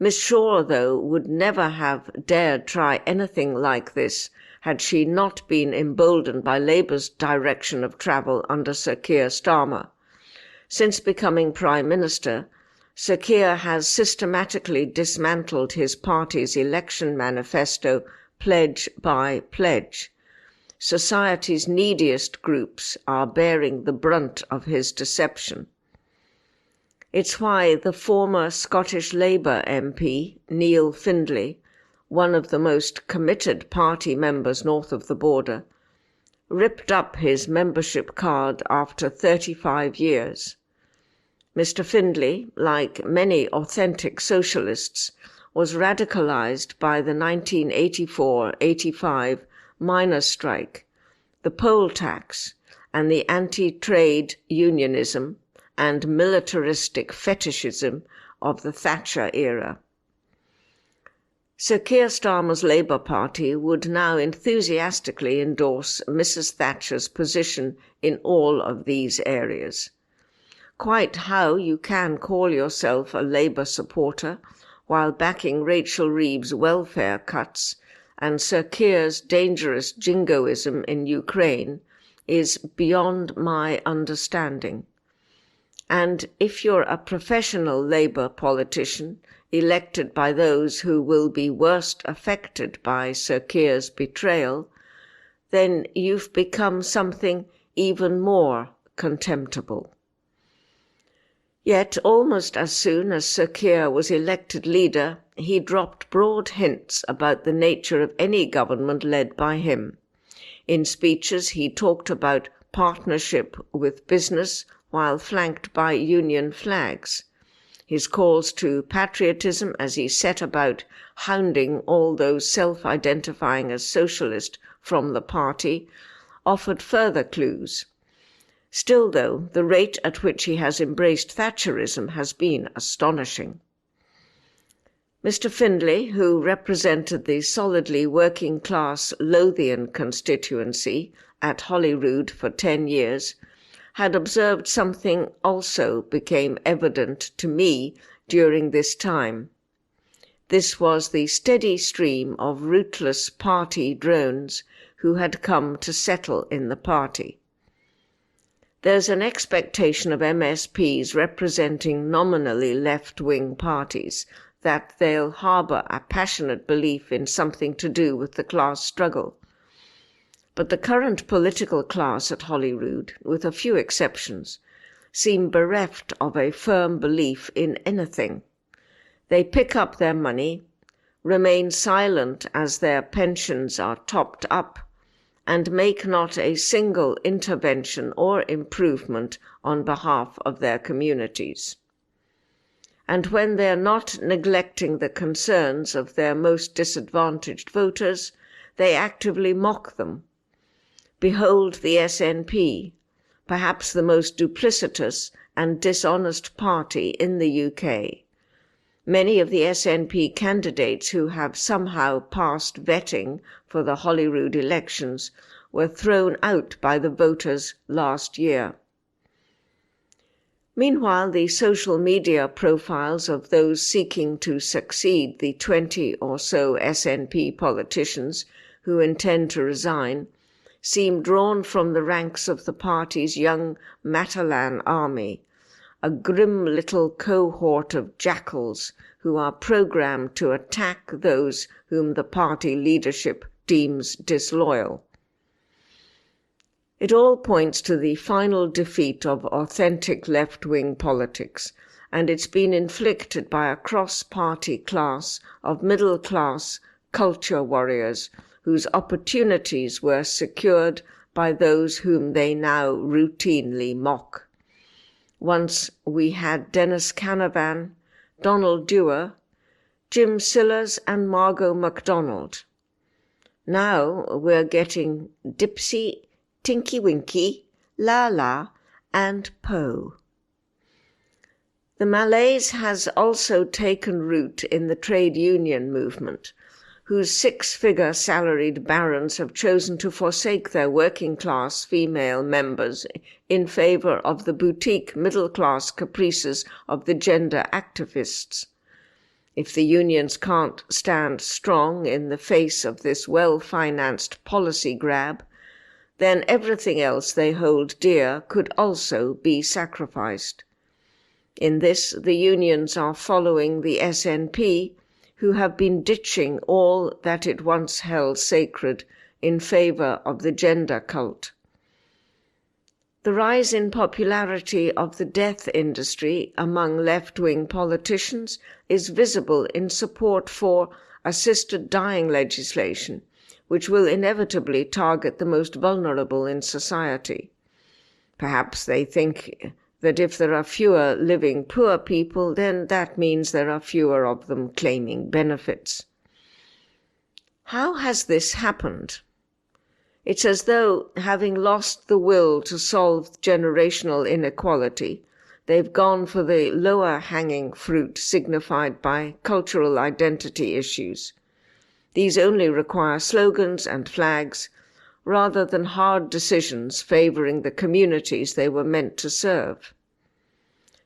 Miss Shaw, though, would never have dared try anything like this had she not been emboldened by Labour's direction of travel under Sir Keir Starmer. Since becoming Prime Minister, Sir Keir has systematically dismantled his party's election manifesto pledge by pledge. Society's neediest groups are bearing the brunt of his deception. It's why the former Scottish Labour MP, Neil Findlay, one of the most committed party members north of the border, ripped up his membership card after 35 years. Mr. Findlay, like many authentic socialists, was radicalised by the 1984-85 miners' strike, the poll tax, and the anti-trade unionism and militaristic fetishism of the Thatcher era. Sir Keir Starmer's Labour Party would now enthusiastically endorse Mrs. Thatcher's position in all of these areas. Quite how you can call yourself a Labour supporter while backing Rachel Reeves' welfare cuts and Sir Keir's dangerous jingoism in Ukraine is beyond my understanding. And if you're a professional Labour politician, elected by those who will be worst affected by Sir Keir's betrayal, then you've become something even more contemptible. Yet almost as soon as Sir Keir was elected leader, he dropped broad hints about the nature of any government led by him. In speeches he talked about partnership with business while flanked by union flags. His calls to patriotism as he set about hounding all those self-identifying as socialist from the party offered further clues. Still, though, the rate at which he has embraced Thatcherism has been astonishing. Mr. Findlay, who represented the solidly working-class Lothian constituency at Holyrood for 10 years, had observed something also became evident to me during this time. This was the steady stream of rootless party drones who had come to settle in the party. There's an expectation of MSPs representing nominally left-wing parties that they'll harbour a passionate belief in something to do with the class struggle. But the current political class at Holyrood, with a few exceptions, seem bereft of a firm belief in anything. They pick up their money, remain silent as their pensions are topped up, and make not a single intervention or improvement on behalf of their communities. And when they're not neglecting the concerns of their most disadvantaged voters, they actively mock them. Behold the SNP, perhaps the most duplicitous and dishonest party in the UK. Many of the SNP candidates who have somehow passed vetting for the Holyrood elections were thrown out by the voters last year. Meanwhile, the social media profiles of those seeking to succeed the 20 or so SNP politicians who intend to resign seem drawn from the ranks of the party's young Matalan army, a grim little cohort of jackals who are programmed to attack those whom the party leadership deems disloyal. It all points to the final defeat of authentic left-wing politics, and it's been inflicted by a cross-party class of middle-class culture warriors whose opportunities were secured by those whom they now routinely mock. Once we had Dennis Canavan, Donald Dewar, Jim Sillars and Margot MacDonald. Now we're getting Dipsy, Tinky Winky, La La and Poe. The malaise has also taken root in the trade union movement, whose 6-figure salaried barons have chosen to forsake their working-class female members in favour of the boutique middle-class caprices of the gender activists. If the unions can't stand strong in the face of this well-financed policy grab, then everything else they hold dear could also be sacrificed. In this, the unions are following the SNP, who have been ditching all that it once held sacred in favour of the gender cult. The rise in popularity of the death industry among left-wing politicians is visible in support for assisted dying legislation, which will inevitably target the most vulnerable in society. Perhaps they think that if there are fewer living poor people, then that means there are fewer of them claiming benefits. How has this happened? It's as though, having lost the will to solve generational inequality, they've gone for the lower-hanging fruit signified by cultural identity issues. These only require slogans and flags, rather than hard decisions favouring the communities they were meant to serve.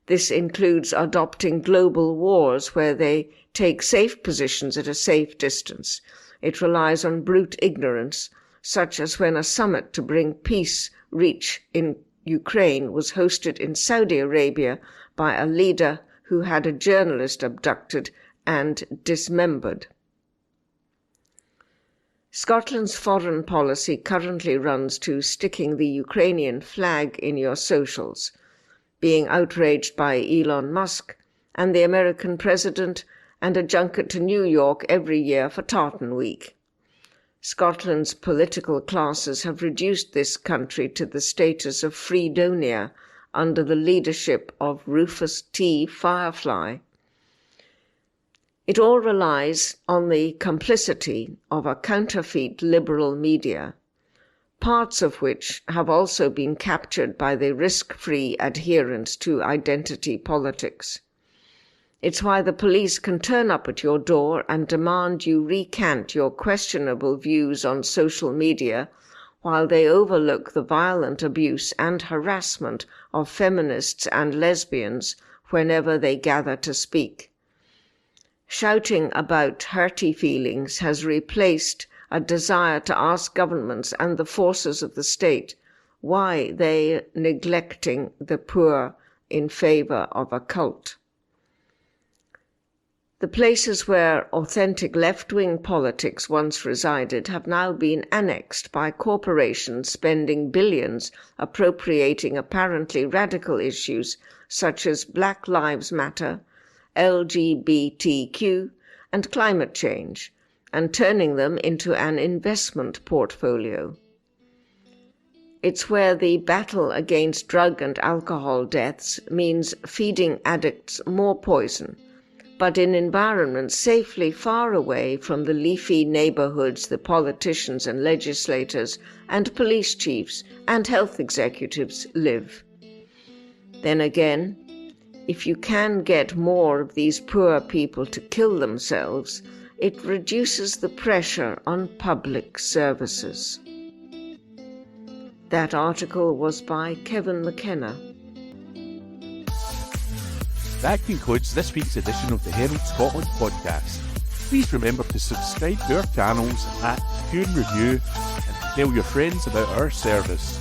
This includes adopting global wars where they take safe positions at a safe distance. It relies on brute ignorance, such as when a summit to bring peace reach in Ukraine was hosted in Saudi Arabia by a leader who had a journalist abducted and dismembered. Scotland's foreign policy currently runs to sticking the Ukrainian flag in your socials, being outraged by Elon Musk and the American president, and a junket to New York every year for Tartan Week. Scotland's political classes have reduced this country to the status of Freedonia under the leadership of Rufus T. Firefly. It all relies on the complicity of a counterfeit liberal media, parts of which have also been captured by the risk-free adherents to identity politics. It's why the police can turn up at your door and demand you recant your questionable views on social media, while they overlook the violent abuse and harassment of feminists and lesbians whenever they gather to speak. Shouting about hurty feelings has replaced a desire to ask governments and the forces of the state why they are neglecting the poor in favour of a cult. The places where authentic left-wing politics once resided have now been annexed by corporations spending billions appropriating apparently radical issues such as Black Lives Matter, LGBTQ, and climate change, and turning them into an investment portfolio. It's where the battle against drug and alcohol deaths means feeding addicts more poison, but in environments safely far away from the leafy neighbourhoods the politicians and legislators and police chiefs and health executives live. Then again, if you can get more of these poor people to kill themselves, it reduces the pressure on public services. That article was by Kevin McKenna. That concludes this week's edition of the Herald Scotland podcast. Please remember to subscribe to our channels at Review and review, and tell your friends about our service.